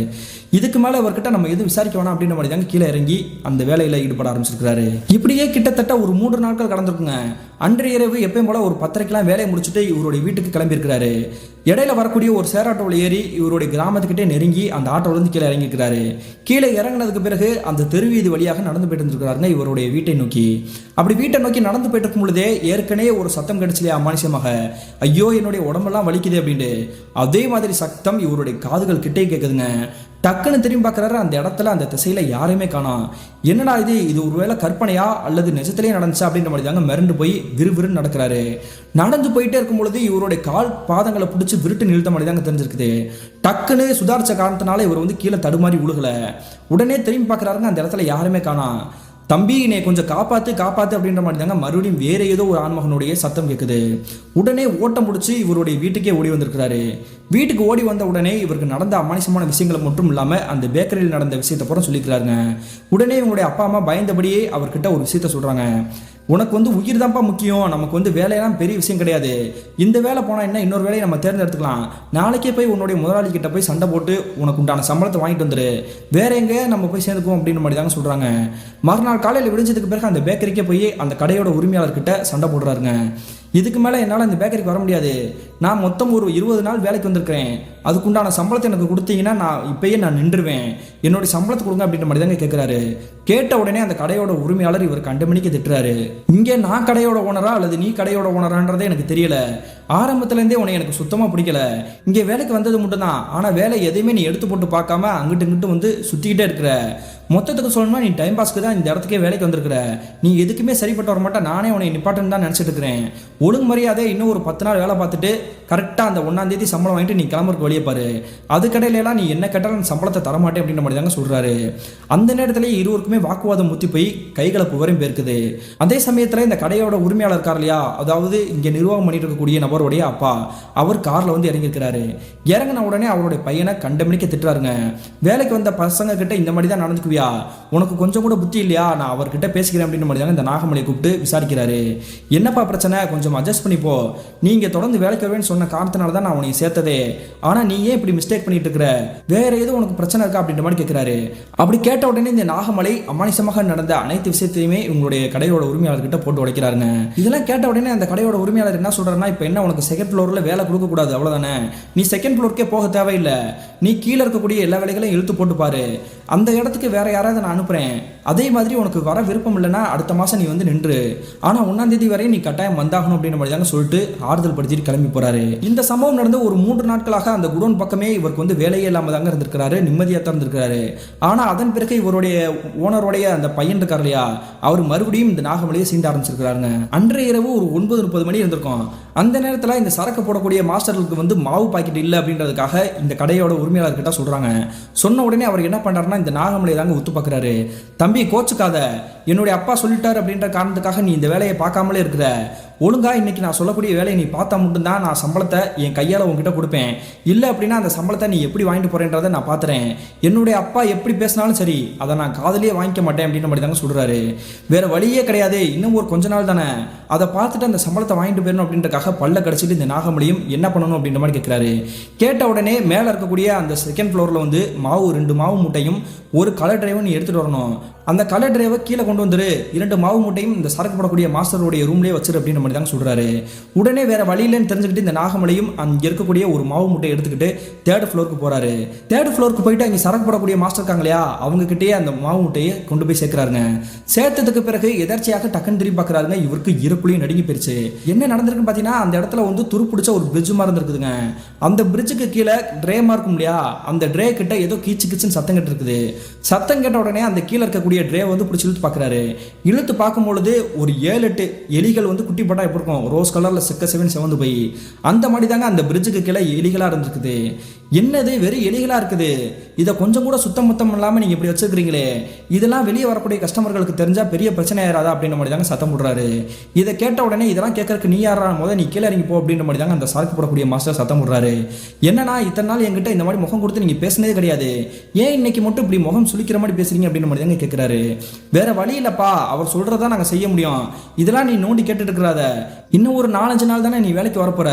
இதுக்கு மேல அவர்கிட்ட நம்ம எதுவும் விசாரிக்க வேணாம் அப்படின்ற மாதிரி தாங்க கீழே இறங்கி அந்த வேலையில ஈடுபட ஆரம்பிச்சிருக்காரு. இப்படியே கிட்டத்தட்ட ஒரு 3 நாட்கள் கடந்திருக்குங்க. அன்றைய இரவு எப்பயும் போல ஒரு 10:30க்கெல்லாம் வேலையை முடிச்சுட்டு இவருடைய வீட்டுக்கு கிளம்பி இருக்கிறாரு. இடையில வரக்கூடிய ஒரு சேர் ஆட்டோவில் ஏறி இவருடைய கிராமத்துக்கிட்டே நெருங்கி அந்த ஆட்டோவிலிருந்து கீழே இறங்கியிருக்கிறாரு. கீழே இறங்கினதுக்கு பிறகு அந்த தெருவீதி வழியாக நடந்து போயிட்டு இருந்திருக்கிறாருங்க இவருடைய வீட்டை நோக்கி. அப்படி வீட்டை நோக்கி நடந்து போயிட்டு இருக்கும் பொழுதே ஏற்கனவே ஒரு சத்தம் கிடைச்சலையா அமானுஷமாக, ஐயோ என்னுடைய உடம்பெல்லாம் வலிக்குது அப்படின்ட்டு. அதே மாதிரி சத்தம் இவருடைய காதுகள் கிட்டே கேட்குதுங்க. டக்குன்னு திரும்பி பார்க்குறாரு, அந்த இடத்துல அந்த திசையில யாரையுமே காணோம். என்னடா இது ஒருவேளை கற்பனையா அல்லது நிஜத்திலேயே நடந்துச்சா அப்படின்ற மாதிரி தாங்க மிரண்டு போய் விறுவிறுன்னு நடக்கிறாரு. நடந்து போயிட்டே இருக்கும் பொழுது இவருடைய கால் பாதங்களை பிடிச்சி விருட்டு நிறுத்த மாதிரி தாங்க தெரிஞ்சிருக்குது. டக்குன்னு சுதாரிச்ச காரணத்தினால இவர் வந்து கீழே தடுமாறி உழுகல. உடனே திரும்பி பார்க்குறாருங்க, அந்த இடத்துல யாருமே காணோம். தம்பி என்னை கொஞ்சம் காப்பாத்து அப்படின்ற மாதிரி தாங்க மறுபடியும் வேற ஏதோ ஒரு ஆண்மகனுடைய சத்தம் கேட்குது. உடனே ஓட்டம் முடிச்சு இவருடைய வீட்டுக்கே ஓடி வந்திருக்கிறாரு. வீட்டுக்கு ஓடி வந்த உடனே இவருக்கு நடந்த அமானுஷமான விஷயங்களை மட்டும் இல்லாமல் அந்த பேக்கரியில் நடந்த விஷயத்தை பூரா சொல்லிக்கிறாருங்க. உடனே இவங்களுடைய அப்பா அம்மா பயந்தபடியே அவர்கிட்ட ஒரு விஷயத்த சொல்றாங்க. உனக்கு வந்து உயிர் தான்ப்பா முக்கியம், நமக்கு வந்து வேலையெல்லாம் பெரிய விஷயம் கிடையாது. இந்த வேலை போனால் என்ன, இன்னொரு வேலையை நம்ம தேர்ந்தெடுத்துக்கலாம். நாளைக்கே போய் உன்னுடைய முதலாளி கிட்ட போய் சண்டை போட்டு உனக்கு உண்டான சம்பளத்தை வாங்கிட்டு வந்துரு, வேற எங்கே நம்ம போய் சேர்ந்துக்குவோம் அப்படின்ற மாதிரி தாங்க சொல்றாங்க. மறுநாள் காலையில் விடிஞ்சதுக்கு பிறகு அந்த பேக்கரிக்கே போய் அந்த கடையோட உரிமையாளர்கிட்ட சண்டை போடுறாருங்க. இதுக்கு மேலே என்னால் இந்த பேக்கரிக்கு வர முடியாது, நான் மொத்தம் ஒரு 20 நாள் வேலைக்கு வந்திருக்கிறேன், அதுக்குண்டான சம்பளத்தை எனக்கு கொடுத்தீங்கன்னா நான் இப்பயே நான் நின்றுவேன், என்னுடைய சம்பளத்தை கொடுங்க அப்படின்ற மாதிரி தாங்க கேட்குறாரு. கேட்ட உடனே அந்த கடையோட உரிமையாளர் இவர் கண்டமணிக்கு திட்டுறாரு. இங்கே நான் கடையோட ஓனரா அல்லது நீ கடையோட ஓனரான்றதே எனக்கு தெரியல, ஆரம்பத்துலேருந்தே உன்னை எனக்கு சுத்தமாக பிடிக்கல, இங்கே வேலைக்கு வந்தது மட்டும்தான், ஆனால் வேலை எதையுமே நீ எடுத்து போட்டு பார்க்காம அங்கிட்டு இங்கிட்டு வந்து சுற்றிக்கிட்டே இருக்கிற. மொத்தத்துக்கு சொல்லணும்னா நீ டைம் பாஸ்க்கு தான் இந்த இடத்துக்கே வேலைக்கு வந்திருக்கிற, நீ எதுக்குமே சரிப்பட்டு வர மாட்டேன், நானே உன்னை நிப்பாட்டுன்னு தான் நினச்சிட்டு இருக்கிறேன். ஒழுங்கு மரியாதை இன்னும் ஒரு 10 நாள் வேலை பார்த்துட்டு கரெக்டாக அந்த 1ஆம் தேதி சம்பளம் வாங்கிட்டு நீ கிளம்புறக்கு வெளியே பாரு, அதுக்கடையிலாம் நீ என்ன கேட்டாலும் சம்பளத்தை தரமாட்டேன் அப்படின்ற மாதிரி தாங்க சொல்கிறாரு. அந்த நேரத்தில் இருவருக்குமே வாக்குவாதம் முத்தி போய் கைகலப்பு வரையும் போயிருக்குது. அதே சமயத்தில் இந்த கடையோட உரிமையாளர் கார் இல்லையா, அதாவது இங்கே நிர்வாகம் பண்ணிட்டு இருக்கக்கூடிய நபருடைய அப்பா, அவர் காரில் வந்து இறங்கியிருக்கிறாரு. இறங்கின உடனே அவருடைய பையனை கண்டமணிக்க திட்டுறாருங்க. வேலைக்கு வந்த பசங்க கிட்ட இந்த மாதிரி தான் நடந்துக்குவியா, உனக்கு கொஞ்சம் கூட புத்தி இல்லையா, நான் அவர்கிட்ட பேசிக்கிறேன் அப்படின்ற மாதிரி தாங்க இந்த நாகமணியை கூப்பிட்டு விசாரிக்கிறாரு. என்னப்பா பிரச்சனை, கொஞ்சம் அட்ஜஸ்ட் பண்ணிப்போ, நீங்க தொடர்ந்து வேலைக்கு வருவேன்னு சொன்ன காரணத்தினால தான் நான் உனக்கு சேர்த்ததே, ஆனா நீ ஏன் இப்படி மிஸ்டேக் பண்ணிட்டு இருக்கிற, வேற ஏதோ உனக்கு பிரச்சனை இருக்கா அப்படின்ற மாதிரி கேட்கிறாரு. அப்படி கேட்ட உடனே இந்த நாகமலை அமானுஷமாக நடந்த அனைத்து விஷயத்தையுமே இவங்களுடைய கடையோட உரிமையாளர்கிட்ட போட்டு உடைக்கிறாருங்க. இதெல்லாம் கேட்ட உடனே அந்த கடையோட உரிமையாளர் என்ன சொல்றாருன்னா, இப்போ என்ன உனக்கு செகண்ட் ஃப்ளோர்ல வேலை கொடுக்க கூடாது அவ்வளவுதானே, நீ செகண்ட் ஃப்ளோருக்கே போக தேவையில்லை, நீ கீழே இருக்கக்கூடிய எல்லா வேலைகளையும் இழுத்து போட்டு பாரு, அந்த இடத்துக்கு வேற யாராவது நான் அனுப்புறேன், அதே மாதிரி உனக்கு வர விருப்பம் இல்லைன்னா அடுத்த மாசம் நீ வந்து நின்று, ஆனா 1ஆம் தேதி வரை நீ கட்டாயம் வந்தாகணும் அப்படின்ற மாதிரி தாங்க சொல்லிட்டு ஆறுதல் படுத்திட்டு கிளம்பி போறாரு. இந்த சம்பவம் நடந்து ஒரு 3 நாட்களாக அந்த குடோன் பக்கமே இவருக்கு வந்து வேலையே இல்லாம தாங்க இருந்திருக்கிறாரு, நிம்மதியாக தான் இருந்திருக்கிறாரு. ஆனா அதன் பிறகு இவருடைய ஓனருடைய அந்த பையன் இருக்கார் இல்லையா, அவர் மறுபடியும் இந்த நாகமலையை சீண்ட ஆரம்பிச்சிருக்கிறாருங்க. அன்றைய இரவு ஒரு 9:30 மணி இருந்திருக்கும். அந்த நேரத்தில் இந்த சரக்கு போடக்கூடிய மாஸ்டர்களுக்கு வந்து மாவு பாக்கெட் இல்லை அப்படின்றதுக்காக இந்த கடையோட உரிமையாளர்கிட்ட சொல்றாங்க. சொன்ன உடனே அவர் என்ன பண்றாருன்னா, இந்த நாகமலை தாங்க ஒத்து பார்க்குறாரு. தம்பி கோச்சுக்காத, என்னுடைய அப்பா சொல்லிட்டார் அப்படின்ற காரணத்துக்காக நீ இந்த வேலையை பார்க்காமலே இருக்கிற, ஒழுங்கா இன்னைக்கு நான் சொல்லக்கூடிய வேலையை நீ பார்த்தா மட்டும்தான் நான் சம்பளத்தை என் கையால் உங்ககிட்ட கொடுப்பேன், இல்லை அப்படின்னா அந்த சம்பளத்தை நீ எப்படி வாங்கிட்டு போறேன்றதை நான் பார்த்துறேன், என்னுடைய அப்பா எப்படி பேசினாலும் சரி அதை நான் காதலியே வாங்கிக்க மாட்டேன் அப்படின்ற மாதிரி தாங்க சொல்றாரு. வேற வழியே கிடையாது, இன்னும் ஒரு கொஞ்ச நாள் தானே, அதை பார்த்துட்டு அந்த சம்பளத்தை வாங்கிட்டு போயிடணும் அப்படின்றக்காக பல்ல கடிச்சிட்டு இந்த நாகமலையும் என்ன பண்ணணும் அப்படின்ற மாதிரி கேட்கிறாரு. கேட்ட உடனே மேலே இருக்கக்கூடிய அந்த செகண்ட் ஃப்ளோரில் வந்து மாவு 2 மாவு மூட்டையும் ஒரு கலர் டிரைவர் நீ எடுத்துட்டு வரணும், அந்த கலர் டிரைவர் கீழே கொண்டு வந்துரு, 2 மாவு மூட்டையும் இந்த சரக்கு போடக்கூடிய மாஸ்டருடைய ரூம்லேயே வச்சிரு அப்படின்ற மாதிரி தாங்க சொல்றாரு. உடனே வேற வழியிலன்னு தெரிஞ்சுக்கிட்டு இந்த நாகமலையும் அங்கே இருக்கக்கூடிய ஒரு மாவு மூட்டையை எடுத்துக்கிட்டு 3rd ஃப்ளோருக்கு போறாரு. 3rd ஃப்ளோருக்கு போயிட்டு அங்கே சரக்கு போடக்கூடிய மாஸ்டர் இருக்காங்க இல்லையா, அவங்க கிட்டேயே அந்த மாவு மூட்டையை கொண்டு போய் சேர்க்கிறாருங்க. சேர்த்ததுக்கு பிறகு எதர்ச்சியாக டக்குன்னு திரும்பி பார்க்குறாருங்க. இவருக்கு இறக்குலையும் நடுங்கி போயிருச்சு. என்ன நடந்திருக்குன்னு பார்த்தீங்கன்னா, அந்த இடத்துல வந்து துருப்பிடிச்ச ஒரு பிரிட்ஜ் மாதிரி இருந்திருக்குதுங்க. அந்த பிரிட்ஜுக்கு கீழே ட்ரேமா இருக்கும் இல்லையா, அந்த ட்ரே கிட்ட ஏதோ கீச்சு கிச்சுன்னு சத்தம் கேட்டு இருக்குது. சத்தம் கேட்ட உடனே அந்த கீழே இருக்கக்கூடிய ட்ரே வந்து பிடிச்சி இழுத்து பார்க்குறாரு. இழுத்து பார்க்கும்பொழுது ஒரு 7-8 எலிகள் வந்து குட்டி போட்டா எப்படி இருக்கும், ரோஸ் கலரில் செக்க செவன் செவந்து போய் அந்த மாதிரி தாங்க அந்த பிரிட்ஜுக்கு கீழே எலிகளாக இருந்திருக்குது. என்னது வெறும் எலிகளா இருக்குது, இதை கொஞ்சம் கூட சுத்தம் முத்தம் இல்லாமல் நீங்கள் இப்படி வச்சிருக்கிறீங்களே, இதெல்லாம் வெளியே வரக்கூடிய கஸ்டமர்களுக்கு தெரிஞ்சால் பெரிய பிரச்சனை ஆயிராதா அப்படின்ற மாதிரி தாங்க சத்தம் போடுறாரு. இதை கேட்ட உடனே இதெல்லாம் கேட்கறதுக்கு நீ யாரா, நீ கீழே இறங்கி போ அப்படின்ற மாதிரி தாங்க அந்த சரக்கு போடக்கூடிய மாஸ்டர் சத்தம் போடுறாரு. என்னன்னா இத்தனை நாள் என்கிட்ட இந்த மாதிரி முகம் கொடுத்து நீங்கள் பேசினதே கிடையாது, ஏன் இன்னைக்கு மட்டும் இப்படி முகம் சுளிக்கிற மாதிரி பேசுறீங்க அப்படின்ற மாதிரி தாங்க கேட்குறாரு. வேற வழி இல்லைப்பா, அவர் சொல்கிறதா நாங்கள் செய்ய முடியும், இதெல்லாம் நீ நோண்டி கேட்டுட்டு இருக்கிறாத, இன்னும் ஒரு 4-5 நாள் தானே நீ வேலைக்கு வரப்போற,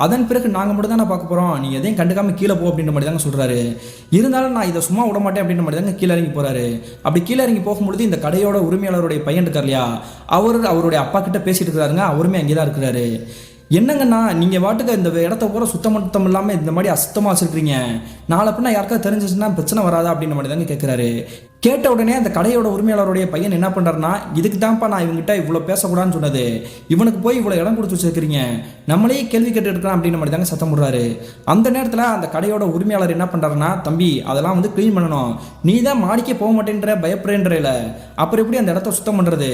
அதன் பிறகு நாங்கள் மட்டும் தானே பார்க்க போகிறோம், நீ எதையும் கண்டுக்காம கீழே போ அப்படின்ற மாதிரி தாங்க சொல்கிறாரு. இருந்தாலும் நான் இதை சும்மா விட மாட்டேன் அப்படின்ற மாதிரி தாங்க கீழே இறங்கி போகிறாரு. அப்படி கீழே இறங்கி போகும்பொழுது இந்த கடையோட உரிமையாளருடைய பையன் இருக்கார் இல்லையா, அவருடைய அப்பா கிட்ட பேசிட்டு இருக்கிறாருங்க. அவருமே அங்கே தான் இருக்கிறாரு. என்னங்கண்ணா நீங்கள் வாட்டுக்கு இந்த இடத்த பூரா சுத்தம் இல்லாமல் இந்த மாதிரி அசுத்தமாக வச்சுருக்கீங்க, நாளை பின்னா யாருக்காவது தெரிஞ்சிச்சுன்னா பிரச்சனை வராதா அப்படின்ற மாதிரி தாங்க கேட்குறாரு. கேட்ட உடனே அந்த கடையோட உரிமையாளருடைய பையன் என்ன பண்ணுறாருன்னா, இதுக்கு தான்ப்பா நான் இவங்ககிட்ட இவ்வளோ பேசக்கூடாதுன்னு சொன்னது, இவனுக்கு போய் இவ்வளோ இடம் கொடுத்து வச்சிருக்கிறீங்க, நம்மளே கேள்வி கேட்டு இருக்கிறான் அப்படின்ற மாதிரி தாங்க சத்தம் போடுறாரு. அந்த நேரத்தில் அந்த கடையோட உரிமையாளர் என்ன பண்ணுறாருன்னா, தம்பி அதெல்லாம் வந்து க்ளீன் பண்ணணும், நீ தான் மாடிக்கே போக மாட்டேன்ற பயப்படுறேன்றல, அப்புறம் எப்படி அந்த இடத்த சுத்தம் பண்ணுறது,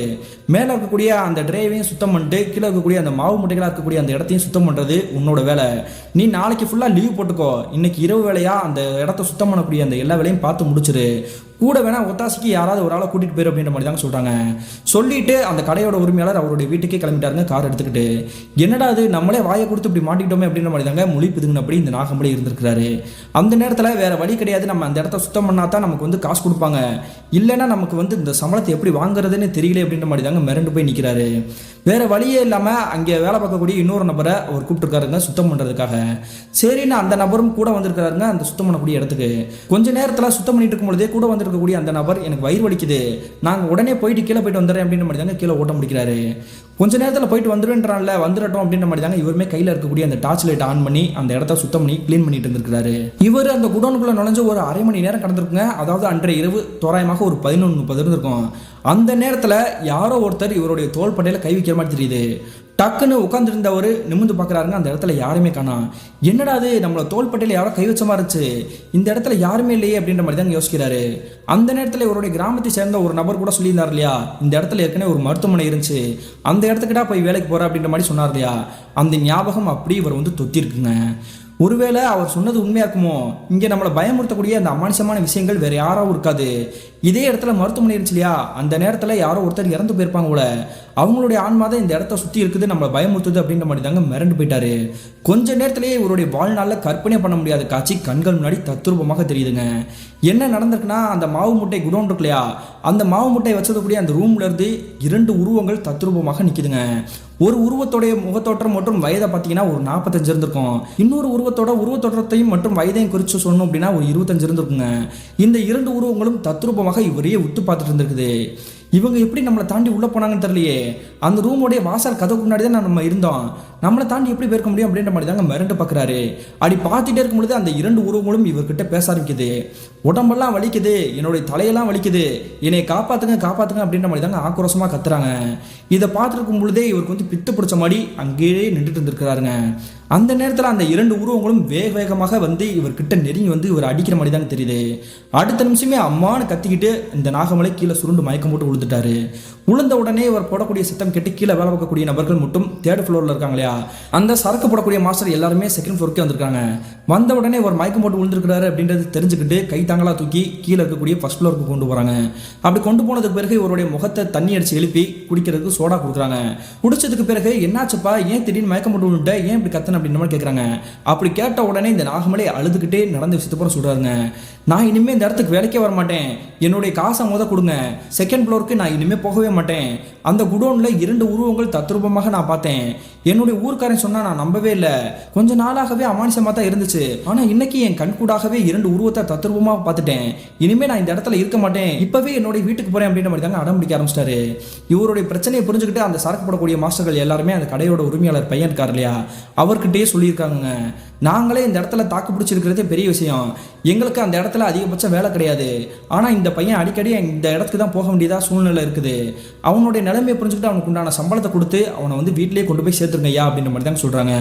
மேலே இருக்கக்கூடிய அந்த ட்ரைவையும் சுத்தம் பண்ணிட்டு கீழே இருக்கக்கூடிய அந்த மாவு முட்டைகளாக இருக்கக்கூடிய அந்த இடத்தையும் சுத்தம் பண்ணுறது உன்னோட வேலை, நீ நாளைக்கு ஃபுல்லாக லீவ் போட்டுக்கோ, இன்னைக்கு இரவு வேலையாக அந்த இடத்த சுத்தம் பண்ணக்கூடிய அந்த எல்லா வேலையும் பார்த்து முடிச்சிரு, கூட வேணா ஒத்தாசிக்கு யாராவது ஒரு ஆளை கூட்டிட்டு போயிரு அப்படின்ற மாதிரி தாங்க சொல்றாங்க. சொல்லிட்டு அந்த கடையோட உரிமையாளர் அவருடைய வீட்டுக்கே கிளம்பிட்டாருங்க கார் எடுத்துக்கிட்டு. என்னடா அது நம்மளே வாயை கொடுத்து இப்படி மாட்டிக்கிட்டோமே அப்படின்ற மாதிரி தாங்க மொழி பிதுங்கினபடி இந்த நாகமலை இருந்திருக்கிறாரு. அந்த நேரத்தில் வேற வழி கிடையாது, நம்ம அந்த இடத்த சுத்தம் பண்ணா தான் நமக்கு வந்து காசு கொடுப்பாங்க, இல்லைன்னா நமக்கு வந்து இந்த சம்பளத்தை எப்படி வாங்குறதுன்னு தெரியல அப்படின்ற மாதிரி தாங்க மிரண்டு போய் நிற்கிறாரு. வேற வழியே இல்லாமல் அங்கே வேலை பார்க்கக்கூடிய இன்னொரு நபரை அவர் கூப்பிட்டுருக்காருங்க சுத்தம் பண்ணுறதுக்காக. சரின்னு அந்த நபரும் கூட வந்திருக்காருங்க அந்த சுத்தம் பண்ணக்கூடிய இடத்துக்கு. கொஞ்ச நேரத்தில் சுத்தம் பண்ணிட்டு இருக்கும் பொழுதே கூட வந்துருக்கக்கூடிய அந்த நபர், எனக்கு வயிறு வலிக்குது, நாங்கள் உடனே போயிட்டு கீழே போயிட்டு வந்துடுறேன் அப்படின்ற மாதிரி தாங்க கீழே ஓட்ட முடிக்கிறாரு. கொஞ்ச நேரத்தில் போயிட்டு வந்துடுன்றான்ல, வந்துடட்டும் அப்படின்ற மாதிரி தாங்க இவருமே கையில் இருக்கக்கூடிய அந்த டார்ச் லைட் ஆன் பண்ணி அந்த இடத்த சுத்தம் பண்ணி க்ளீன் பண்ணிட்டு இருந்திருக்காரு. இவர் அந்த குடோனுக்குள்ள நுழைஞ்சு ஒரு அரை மணி நேரம் கடந்திருக்குங்க. அதாவது அன்றைய இரவு தோராயமாக ஒரு 11:30 இருந்திருக்கும். அந்த நேரத்தில் யாரோ ஒருத்தர் இவருடைய தோள் பட்டையில் கை வைக்கிற மாதிரி தெரியுது. டக்குன்னு உட்காந்துருந்தவர் நிமிந்து பார்க்குறாருங்க, அந்த இடத்துல யாருமே காணோம். என்னடா அது நம்மளை தோள்பட்டையில் யாரோ கை வச்ச மாதிரி இருந்துச்சு, இந்த இடத்துல யாருமே இல்லையே அப்படின்ற மாதிரி தான் யோசிக்கிறாரு. அந்த நேரத்தில் இவருடைய கிராமத்தை சேர்ந்த ஒரு நபர் கூட சொல்லியிருந்தார் இல்லையா, இந்த இடத்துல ஏற்கனவே ஒரு மருத்துவமனை இருந்துச்சு, அந்த இடத்துக்கிட்டா போய் வேலைக்கு போகிற அப்படின்ற மாதிரி சொன்னார் இல்லையா, அந்த ஞாபகம் அப்படி இவர் வந்து தொத்திருக்குங்க. ஒருவேளை அவர் சொன்னது உண்மையா இருக்குமோ, இங்கே நம்மளை பயமுறுத்தக்கூடிய அந்த அமானுஷமான விஷயங்கள் வேற யாராவும் இருக்காது, இதே இடத்துல மருத்துவமனை இருந்துச்சு இல்லையா, அந்த நேரத்தில் யாரோ ஒருத்தர் இறந்து போயிருப்பாங்க போல, அவங்களுடைய ஆன்மா தான் இந்த இடத்த சுற்றி இருக்குது, நம்மளை பயமுறுத்துது அப்படின்ற மாதிரி தாங்க மிரண்டு போயிட்டாரு. கொஞ்ச நேரத்திலேயே இவருடைய வாழ்நாளில் கற்பனை பண்ண முடியாத காட்சி கண்கள் முன்னாடி தத்ரூபமாக தெரியுதுங்க. என்ன நடந்திருக்குன்னா, அந்த மாவு முட்டை குடோன் இருக்கு இல்லையா, அந்த மாவு முட்டை வச்சிருக்கக்கூடிய அந்த ரூம்ல இருந்து 2 உருவங்கள் தத்ரூபமாக நிற்குதுங்க. ஒரு உருவத்தோடைய முகத்தோற்றம் மற்றும் வயதை பார்த்தீங்கன்னா ஒரு 45 இருந்திருக்கும். இன்னொரு உருவத்தோற்றத்தையும் மற்றும் வயதையும் குறித்து சொல்லணும் அப்படின்னா ஒரு 25 இருந்திருக்குங்க. இந்த 2 உருவங்களும் தத்ரூபமாக இவரையே உத்து பார்த்துட்டு இருந்திருக்குது. இவங்க எப்படி நம்மளை தாண்டி உள்ளே போனாங்கன்னு தெரியலையே, அந்த ரூமோடைய வாசல் கதவுக்கு முன்னாடி தான் நம்ம இருந்தோம், நம்மளை தாண்டி எப்படி போயிருக்க முடியும் அப்படின்ற மாதிரி தாங்க மிரண்டு பார்க்குறாரு. அப்படி பார்த்துட்டே இருக்கும் பொழுது அந்த 2 உருவங்களும் இவர்கிட்ட பேச ஆரம்பிக்குது. உடம்பெல்லாம் வலிக்குது, என்னுடைய தலையெல்லாம் வலிக்குது, என்னை காப்பாற்றுங்க அப்படின்ற மாதிரி தாங்க ஆக்ரோஷமாக கத்துறாங்க. இதை பார்த்துருக்கும் பொழுதே இவருக்கு வந்து பித்து பிடிச்ச மாதிரி அங்கேயே நின்றுட்டு இருந்திருக்கிறாருங்க. அந்த நேரத்தில் அந்த 2 உருவங்களும் வேகமாக வந்து இவர்கிட்ட நெருங்கி வந்து இவர் அடிக்கிற மாதிரி தாங்க தெரியுது. அடுத்த நிமிஷமே அம்மானு கத்திக்கிட்டு இந்த நாகமலை கீழே சுருண்டு மயக்கம் போட்டு விழுந்துட்டாரு. உளுந்த உடனே இவர் போடக்கூடிய சத்தம் கேட்டு கீழே வேலை பார்க்கக்கூடிய நபர்கள் மட்டும் 3rd ஃப்ளோரில் இருக்காங்க இல்லையா, அந்த சரக்கு போடக்கூடிய மாஸ்டர் எல்லாருமே 2nd ஃப்ளோருக்கே வந்திருக்காங்க. வந்த உடனே ஒரு மயக்கம் போட்டு விழுந்திருக்கிறாரு அப்படின்றது தெரிஞ்சுக்கிட்டு கை தாங்களா தூக்கி கீழே இருக்கக்கூடிய 1st ஃப்ளோருக்கு கொண்டு போகிறாங்க. அப்படி கொண்டு போனதுக்கு பிறகு இவருடைய முகத்தை தண்ணி அடிச்சு எழுப்பி குடிக்கிறதுக்கு சோடா கொடுக்குறாங்க. குடிச்சதுக்கு பிறகு என்னாச்சுப்பா, ஏன் திடீர்னு மயக்கம் போட்டு விழுந்துட்ட, ஏன் இப்படி கத்தன அப்படின்ற மாதிரி கேட்குறாங்க. அப்படி கேட்ட உடனே இந்த நாகமலை அழுதுகிட்டே நடந்த விஷயத்தை போல சொல்கிறாருங்க, நான் இனிமேல் இந்த இடத்துக்கு வேலைக்கே வர மாட்டேன், என்னுடைய காசை கொடுங்க, 2nd ஃப்ளோருக்கு நான் இனிமேல் போகவே மாட்டேன், அந்த குடோனில் 2 உருவங்கள் தத்ரூபமாக நான் பார்த்தேன், என்னுடைய ஊர்க்காரன் சொன்னா நான் நம்பவே இல்லை, கொஞ்ச நாளாகவே அமானுஷமாக தான் இருந்துச்சு, ஆனால் இன்னைக்கு என் கண்கூடாகவே 2 உருவத்தை தத்ரூபமாக பார்த்துட்டேன், இனிமேல் நான் இந்த இடத்துல இருக்க மாட்டேன், இப்பவே என்னுடைய வீட்டுக்கு போறேன் அப்படின்ற மாதிரி தாங்க அடம் பிடிக்க ஆரம்பிச்சிட்டாரு. இவருடைய பிரச்சனையை புரிஞ்சுக்கிட்டு அந்த சரக்கு போடக்கூடிய மாஸ்டர்கள் எல்லாருமே அந்த கடையோட உரிமையாளர் பையன் இருக்கார் இல்லையா, அவர்கிட்டயே சொல்லியிருக்காங்க, நாங்களே இந்த இடத்துல தாக்கு பிடிச்சிருக்கிறதே பெரிய விஷயம், எங்களுக்கு அந்த இடத்துல அதிகபட்சம் வேலை கிடையாது, ஆனால் இந்த பையன் அடிக்கடி இந்த இடத்துக்கு தான் போக வேண்டியதா சூழ்நிலை இருக்குது, அவனுடைய நிலைமையை புரிஞ்சுக்கிட்டு அவனுக்கு உண்டான சம்பளத்தை கொடுத்து அவனை வந்து வீட்டிலேயே கொண்டு போய் சேர்த்துருங்க ஐயா அப்படின்ற மாதிரி தான் சொல்கிறாங்க.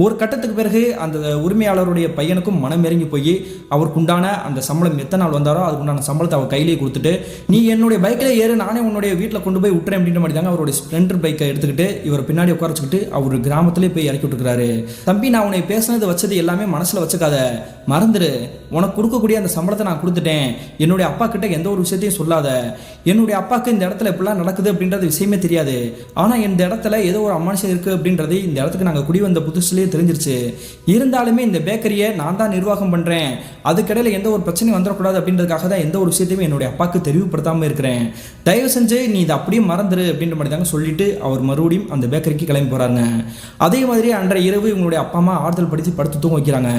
ஒரு கட்டத்துக்கு பிறகு அந்த உரிமையாளருடைய பையனுக்கும் மனம் இறங்கி போய் அவருக்கு உண்டான அந்த சம்பளம் எத்தனை நாள் வந்தாரோ அதுக்கு உண்டான சம்பளத்தை அவர் கையிலேயே கொடுத்துட்டு, நீ என்னுடைய பைக்கில் ஏறு, நானே உன்னுடைய வீட்டில் கொண்டு போய் விட்டுறேன் அப்படின்ற மாதிரி தாங்க அவருடைய ஸ்ப்ளெண்டர் பைக்கை எடுத்துக்கிட்டு இவர் பின்னாடி உட்கார வச்சுக்கிட்டு அவர் கிராமத்திலே போய் இறக்கி விட்டுருக்காரு. தம்பி, நான் உன்னை பேசினது வச்சு உழைச்சது எல்லாமே மனசில் வச்சுக்காத, மறந்துடு. உனக்கு கொடுக்கக்கூடிய அந்த சம்பளத்தை நான் கொடுத்துட்டேன். என்னுடைய அப்பா கிட்ட எந்த ஒரு விஷயத்தையும் சொல்லாத. என்னுடைய அப்பாவுக்கு இந்த இடத்துல எப்படிலாம் நடக்குது அப்படின்றது விஷயமே தெரியாது. ஆனால் இந்த இடத்துல ஏதோ ஒரு அமானுஷம் இருக்குது அப்படின்றது இந்த இடத்துக்கு நாங்கள் குடி வந்த புதுசுலேயே தெரிஞ்சிருச்சு. இருந்தாலுமே இந்த பேக்கரியை நான் தான் நிர்வாகம் பண்ணுறேன். அதுக்கிடையில் எந்த ஒரு பிரச்சனையும் வந்துடக்கூடாது அப்படின்றதுக்காக தான் எந்த ஒரு விஷயத்தையுமே என்னுடைய அப்பாவுக்கு தெரிவுபடுத்தாமல் இருக்கிறேன். தயவு செஞ்சு நீ இதை அப்படியே மறந்துடு அப்படின்ற மாதிரி தாங்க சொல்லிட்டு அவர் மறுபடியும் அந்த பேக்கரிக்கு கிளம்பி போகிறாங்க. அதே மாதிரி அன்றைய இரவு இவங்களுடைய அப்பா அம்மா ஆறுதல் படுத்தி படுத்து தூங்க வைக்கிறாங்க.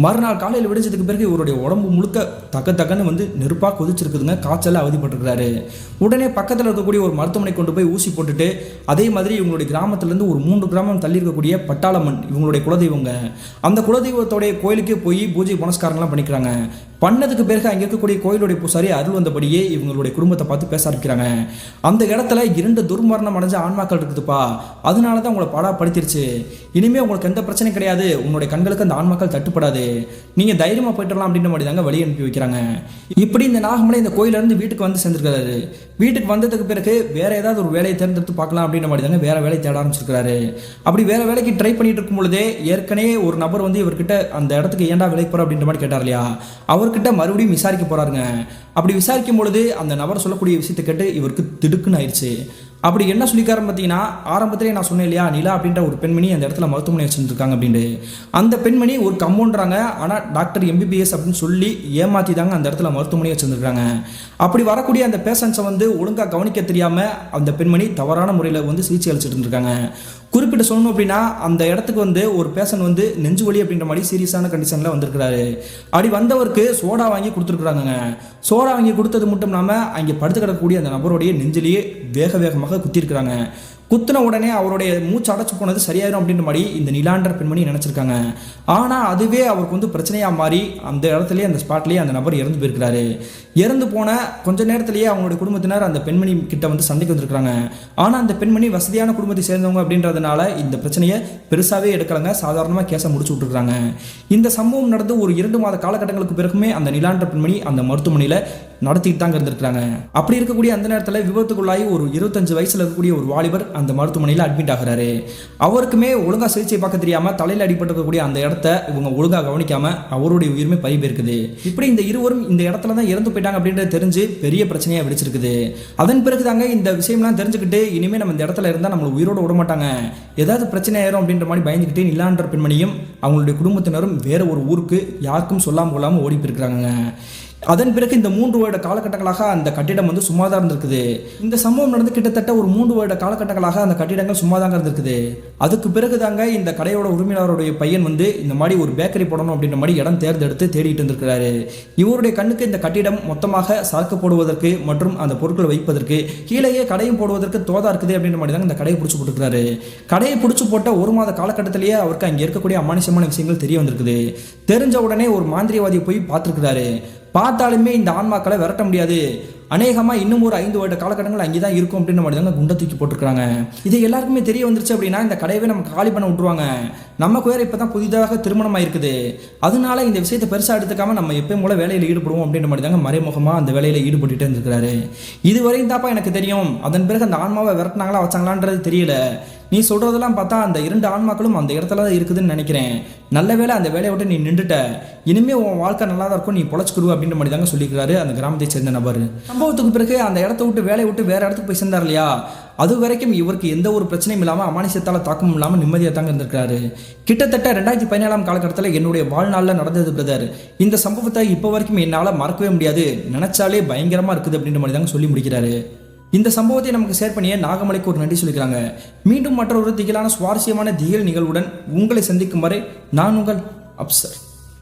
மறுநாள் காலையில் விடிஞ்சதுக்கு பிறகு இவருடைய உடம்பு முழுக்க தக்கன்னு வந்து நெருப்பாக கொதிச்சிருக்குதுங்க. காய்ச்சல் அவதிப்பட்டிருக்கிறாரு. உடனே பக்கத்தில் இருக்கக்கூடிய ஒரு மருத்துவமனை கொண்டு போய் ஊசி போட்டுட்டு, அதே மாதிரி இவங்களுடைய கிராமத்திலேருந்து ஒரு 3 கிராமம் தள்ளி இருக்கக்கூடிய பட்டாளம்மன் இவங்களுடைய குலதெய்வங்க, அந்த குலதெய்வத்தோடைய கோயிலுக்கு போய் பூஜை புனஸ்காரங்கள்லாம் பண்ணிக்கிறாங்க. பண்ணதுக்கு பிறகு அங்கே இருக்கக்கூடிய கோயிலுடைய பூசாரி அருள் வந்தபடியே இவங்களுடைய குடும்பத்தை பார்த்து பேச ஆரம்பிக்கிறாங்க. அந்த இடத்துல 2 துர்மரணம் அடைஞ்ச ஆன்மாக்கள் இருக்குதுப்பா, அதனால தான் உங்களை பாடாப்படுத்திருச்சு. இனிமேல் உங்களுக்கு எந்த பிரச்சனையும் கிடையாது. உங்களுடைய கண்களுக்கு அந்த ஆன்மாக்கள் தட்டுப்படாது. நீங்கள் தைரியமாக போயிட்டுலாம் அப்படின்ற மாதிரி தாங்க வழி அனுப்பி வைக்கிறாங்க. இப்படி இந்த நாகமலை இந்த கோயிலிருந்து வீட்டுக்கு வந்து சேர்ந்துருக்காரு. வீட்டுக்கு வந்ததுக்கு பிறகு வேற ஏதாவது ஒரு வேலையை தேர்ந்தெடுத்து பார்க்கலாம் அப்படின்ற மாதிரி தாங்க வேற வேலையை தேட ஆரம்பிச்சிருக்காரு. அப்படி வேற வேலைக்கு ட்ரை பண்ணிட்டு இருக்கும் பொழுதே ஏற்கனவே ஒரு நபர் வந்து இவர்கிட்ட அந்த இடத்துக்கு ஏன்டா வேலைக்கு போற அப்படின்ற மாதிரி கேட்டார் இல்லையா, அவர்கிட்ட மறுபடியும் விசாரிக்க போறாருங்க. அப்படி விசாரிக்கும் பொழுது அந்த நபர் சொல்லக்கூடிய விஷயத்தை கேட்டு இவருக்கு திடுக்குன்னு ஆயிடுச்சு. அப்படி என்ன சொல்லிக்காரன்னு பார்த்தீங்கன்னா, ஆரம்பத்திலே நான் சொன்னேன் இல்லையா, நிலா அப்படின்ற ஒரு பெண்மணி அந்த இடத்துல மருத்துவமனை வச்சுருக்காங்க அப்படின்ட்டு. அந்த பெண்மணி ஒரு கம்பவுண்டராங்க, ஆனால் டாக்டர் MBBS அப்படின்னு சொல்லி ஏமாற்றி தாங்க அந்த இடத்துல மருத்துவமனையை வச்சுருக்காங்க. அப்படி வரக்கூடிய அந்த பேஷண்ட்ஸை வந்து ஒழுங்காக கவனிக்க தெரியாமல் அந்த பெண்மணி தவறான முறையில் வந்து சிகிச்சை அளிச்சுட்டு இருந்திருக்காங்க. குறிப்பிட்டு சொல்லணும் அப்படின்னா, அந்த இடத்துக்கு வந்து ஒரு பேஷண்ட் வந்து நெஞ்சு வலி அப்படின்ற மாதிரி சீரியஸான கண்டிஷனில் வந்திருக்கிறாரு. அப்படி வந்தவருக்கு சோடா வாங்கி கொடுத்துருக்குறாங்க. சோடா வாங்கி கொடுத்தது மட்டும் இல்லாமல் அங்கே படுத்து கிடக்கக்கூடிய அந்த நபருடைய நெஞ்சிலேயே வேகமாக குத்திருக்கிறாங்க. குத்துன உடனே அவருடைய மூச்சு அடைச்சு போனது சரியாயிரும் அப்படின்ற மாதிரி இந்த நிலான்ற பெண்மணி நினச்சிருக்காங்க. ஆனால் அதுவே அவருக்கு வந்து பிரச்சனையாக மாறி அந்த இடத்துலேயே அந்த ஸ்பாட்லேயே அந்த நபர் இறந்து போயிருக்கிறாரு. இறந்து போன கொஞ்ச நேரத்திலேயே அவங்களுடைய குடும்பத்தினர் அந்த பெண்மணி கிட்ட வந்து சண்டைக்கு வந்திருக்கிறாங்க. ஆனால் அந்த பெண்மணி வசதியான குடும்பத்தை சேர்ந்தவங்க அப்படின்றதுனால இந்த பிரச்சனையை பெருசாகவே எடுக்கலைங்க. சாதாரணமாக கேஸை முடிச்சு விட்டுருக்காங்க. இந்த சம்பவம் நடந்து ஒரு 2 மாத காலகட்டங்களுக்கு பிறகுமே அந்த நிலான்ற பெண்மணி அந்த மருத்துவமனையில் நடத்திட்டு தாங்க இருந்திருக்கிறாங்க. அப்படி இருக்கக்கூடிய அந்த நேரத்தில் விபத்துக்குள்ளாகி ஒரு 25 வயசுல இருக்கக்கூடிய ஒரு வாலிபர் அந்த மருத்துவமனையில் அட்மிட் ஆகிறாரு. அவருக்குமே ஒழுங்காக சிகிச்சை பார்க்க தெரியாமல் தலையில் அடிபட்டிருக்கக்கூடிய அந்த இடத்த இவங்க ஒழுங்காக கவனிக்காமல் அவருடைய உயிர்மை பறி போயிருக்குது. இப்படி இந்த இருவரும் இந்த இடத்துல தான் இறந்து போயிட்டாங்க அப்படின்றது தெரிஞ்சு பெரிய பிரச்சனையாக வெடிச்சிருக்குது. அதன் பிறகு தாங்க இந்த விஷயம்லாம் தெரிஞ்சுக்கிட்டு இனிமேல் நம்ம இந்த இடத்துல இருந்தால் நம்மளை உயிரோட விட மாட்டாங்க, ஏதாவது பிரச்சனை ஆயிரும் அப்படின்ற மாதிரி பயந்துக்கிட்டு நிலான்ற பெண்மணியும் அவங்களுடைய குடும்பத்தினரும் வேற ஒரு ஊருக்கு யாருக்கும் சொல்லாமல் கொள்ளாமல் ஓடி போயிருக்கிறாங்க. அதன் பிறகு இந்த 3 வருட காலகட்டங்களாக அந்த கட்டிடம் வந்து சும்மா தான் இருந்திருக்குது. இந்த சம்பவம் நடந்து கிட்டத்தட்ட ஒரு 3 வருட காலகட்டங்களாக அந்த கட்டிடங்கள் சும்மா தாங்க இருந்திருக்குது. அதுக்கு பிறகு தாங்க இந்த கடையோட உரிமையாளருடைய பையன் வந்து இந்த மாதிரி ஒரு பேக்கரி போடணும் அப்படின்ற மாதிரி இடம் தேர்ந்தெடுத்து தேடிட்டு இருந்திருக்கிறாரு. இவருடைய கண்ணுக்கு இந்த கட்டிடம் மொத்தமாக சரக்கு போடுவதற்கு மற்றும் அந்த பொருட்களை வைப்பதற்கு கீழேயே கடையும் போடுவதற்கு தோதா இருக்குது அப்படின்ற மாதிரி தாங்க இந்த கடையை பிடிச்சி போட்டுருக்காரு. கடையை பிடிச்சி போட்ட 1 மாத காலகட்டத்திலேயே அவருக்கு அங்கே இருக்கக்கூடிய அமானுஷமான விஷயங்கள் தெரிய வந்திருக்குது. தெரிஞ்ச உடனே ஒரு மாந்திரிவாதியை போய் பார்த்துருக்கிறாரு. பார்த்தாலுமே இந்த ஆன்மாக்களை விரட்ட முடியாது, அநேகமாக இன்னும் ஒரு 5 வருட காலகட்டங்கள் அங்கே தான் இருக்கும் அப்படின்ற மாதிரி தாங்க குண்டை தூக்கி போட்டிருக்காங்க. இது எல்லாருக்குமே தெரிய வந்துருச்சு அப்படின்னா இந்த கடையவே நம்ம காலி பண்ண விட்டுருவாங்க. நமக்கு வேறு இப்போ தான் புதிதாக திருமணம் ஆயிருக்குது, அதனால இந்த விஷயத்தை பெருசாக எடுத்துக்காம நம்ம எப்பயும் போல வேலையில் ஈடுபடுவோம் அப்படின்ற மாதிரி தாங்க மறைமுகமாக அந்த வேலையில் ஈடுபட்டுட்டே இருந்திருக்கிறாரு. இதுவரையும் தாப்பா எனக்கு தெரியும். அதன் பிறகு அந்த ஆன்மாவை விரட்டினாங்களா வச்சாங்களான்றது தெரியல. நீ சொல்கிறதெல்லாம் பார்த்தா அந்த 2 ஆன்மாக்களும் அந்த இடத்துல தான் இருக்குதுன்னு நினைக்கிறேன். நல்ல வேலை அந்த வேலையை விட்டு நீ நின்றுட்ட, இனிமேல் உன் வாழ்க்கை நல்லா தான் இருக்கும், நீ பொழைச்சிக்கிடுவ அப்படின்ற மாதிரி தாங்க சொல்லிக்கிறாரு அந்த கிராமத்தை சேர்ந்த நபர். சம்பவத்துக்கு பிறகு அந்த இடத்த விட்டு வேலையை விட்டு வேற இடத்துக்கு போய் சேர்ந்தார் இல்லையா, அது வரைக்கும் இவருக்கு எந்த ஒரு பிரச்சனையும் இல்லாமல் அமானுஷத்தால் தாக்கமும் இல்லாமல் நிம்மதியாக தாங்க இருந்திருக்காரு. கிட்டத்தட்ட 2017 காலகட்டத்தில் என்னுடைய வாழ்நாளில் நடந்தது பிரதர். இந்த சம்பவத்தை இப்போ வரைக்கும் என்னால் மறக்கவே முடியாது, நினைச்சாலே பயங்கரமாக இருக்குது அப்படின்ற மாதிரி தாங்க சொல்லி முடிக்கிறாரு. இந்த சம்பவத்தை நமக்கு ஷேர் பண்ணிய நாகமலைக்கு ஒரு நன்றி சொல்லிக்கிறாங்க. மீண்டும் மற்றொரு திகிலான சுவாரஸ்யமான திகில் நிகழ்வுடன் உங்களை சந்திக்கும் வரை நான் உங்கள் அப்சர்.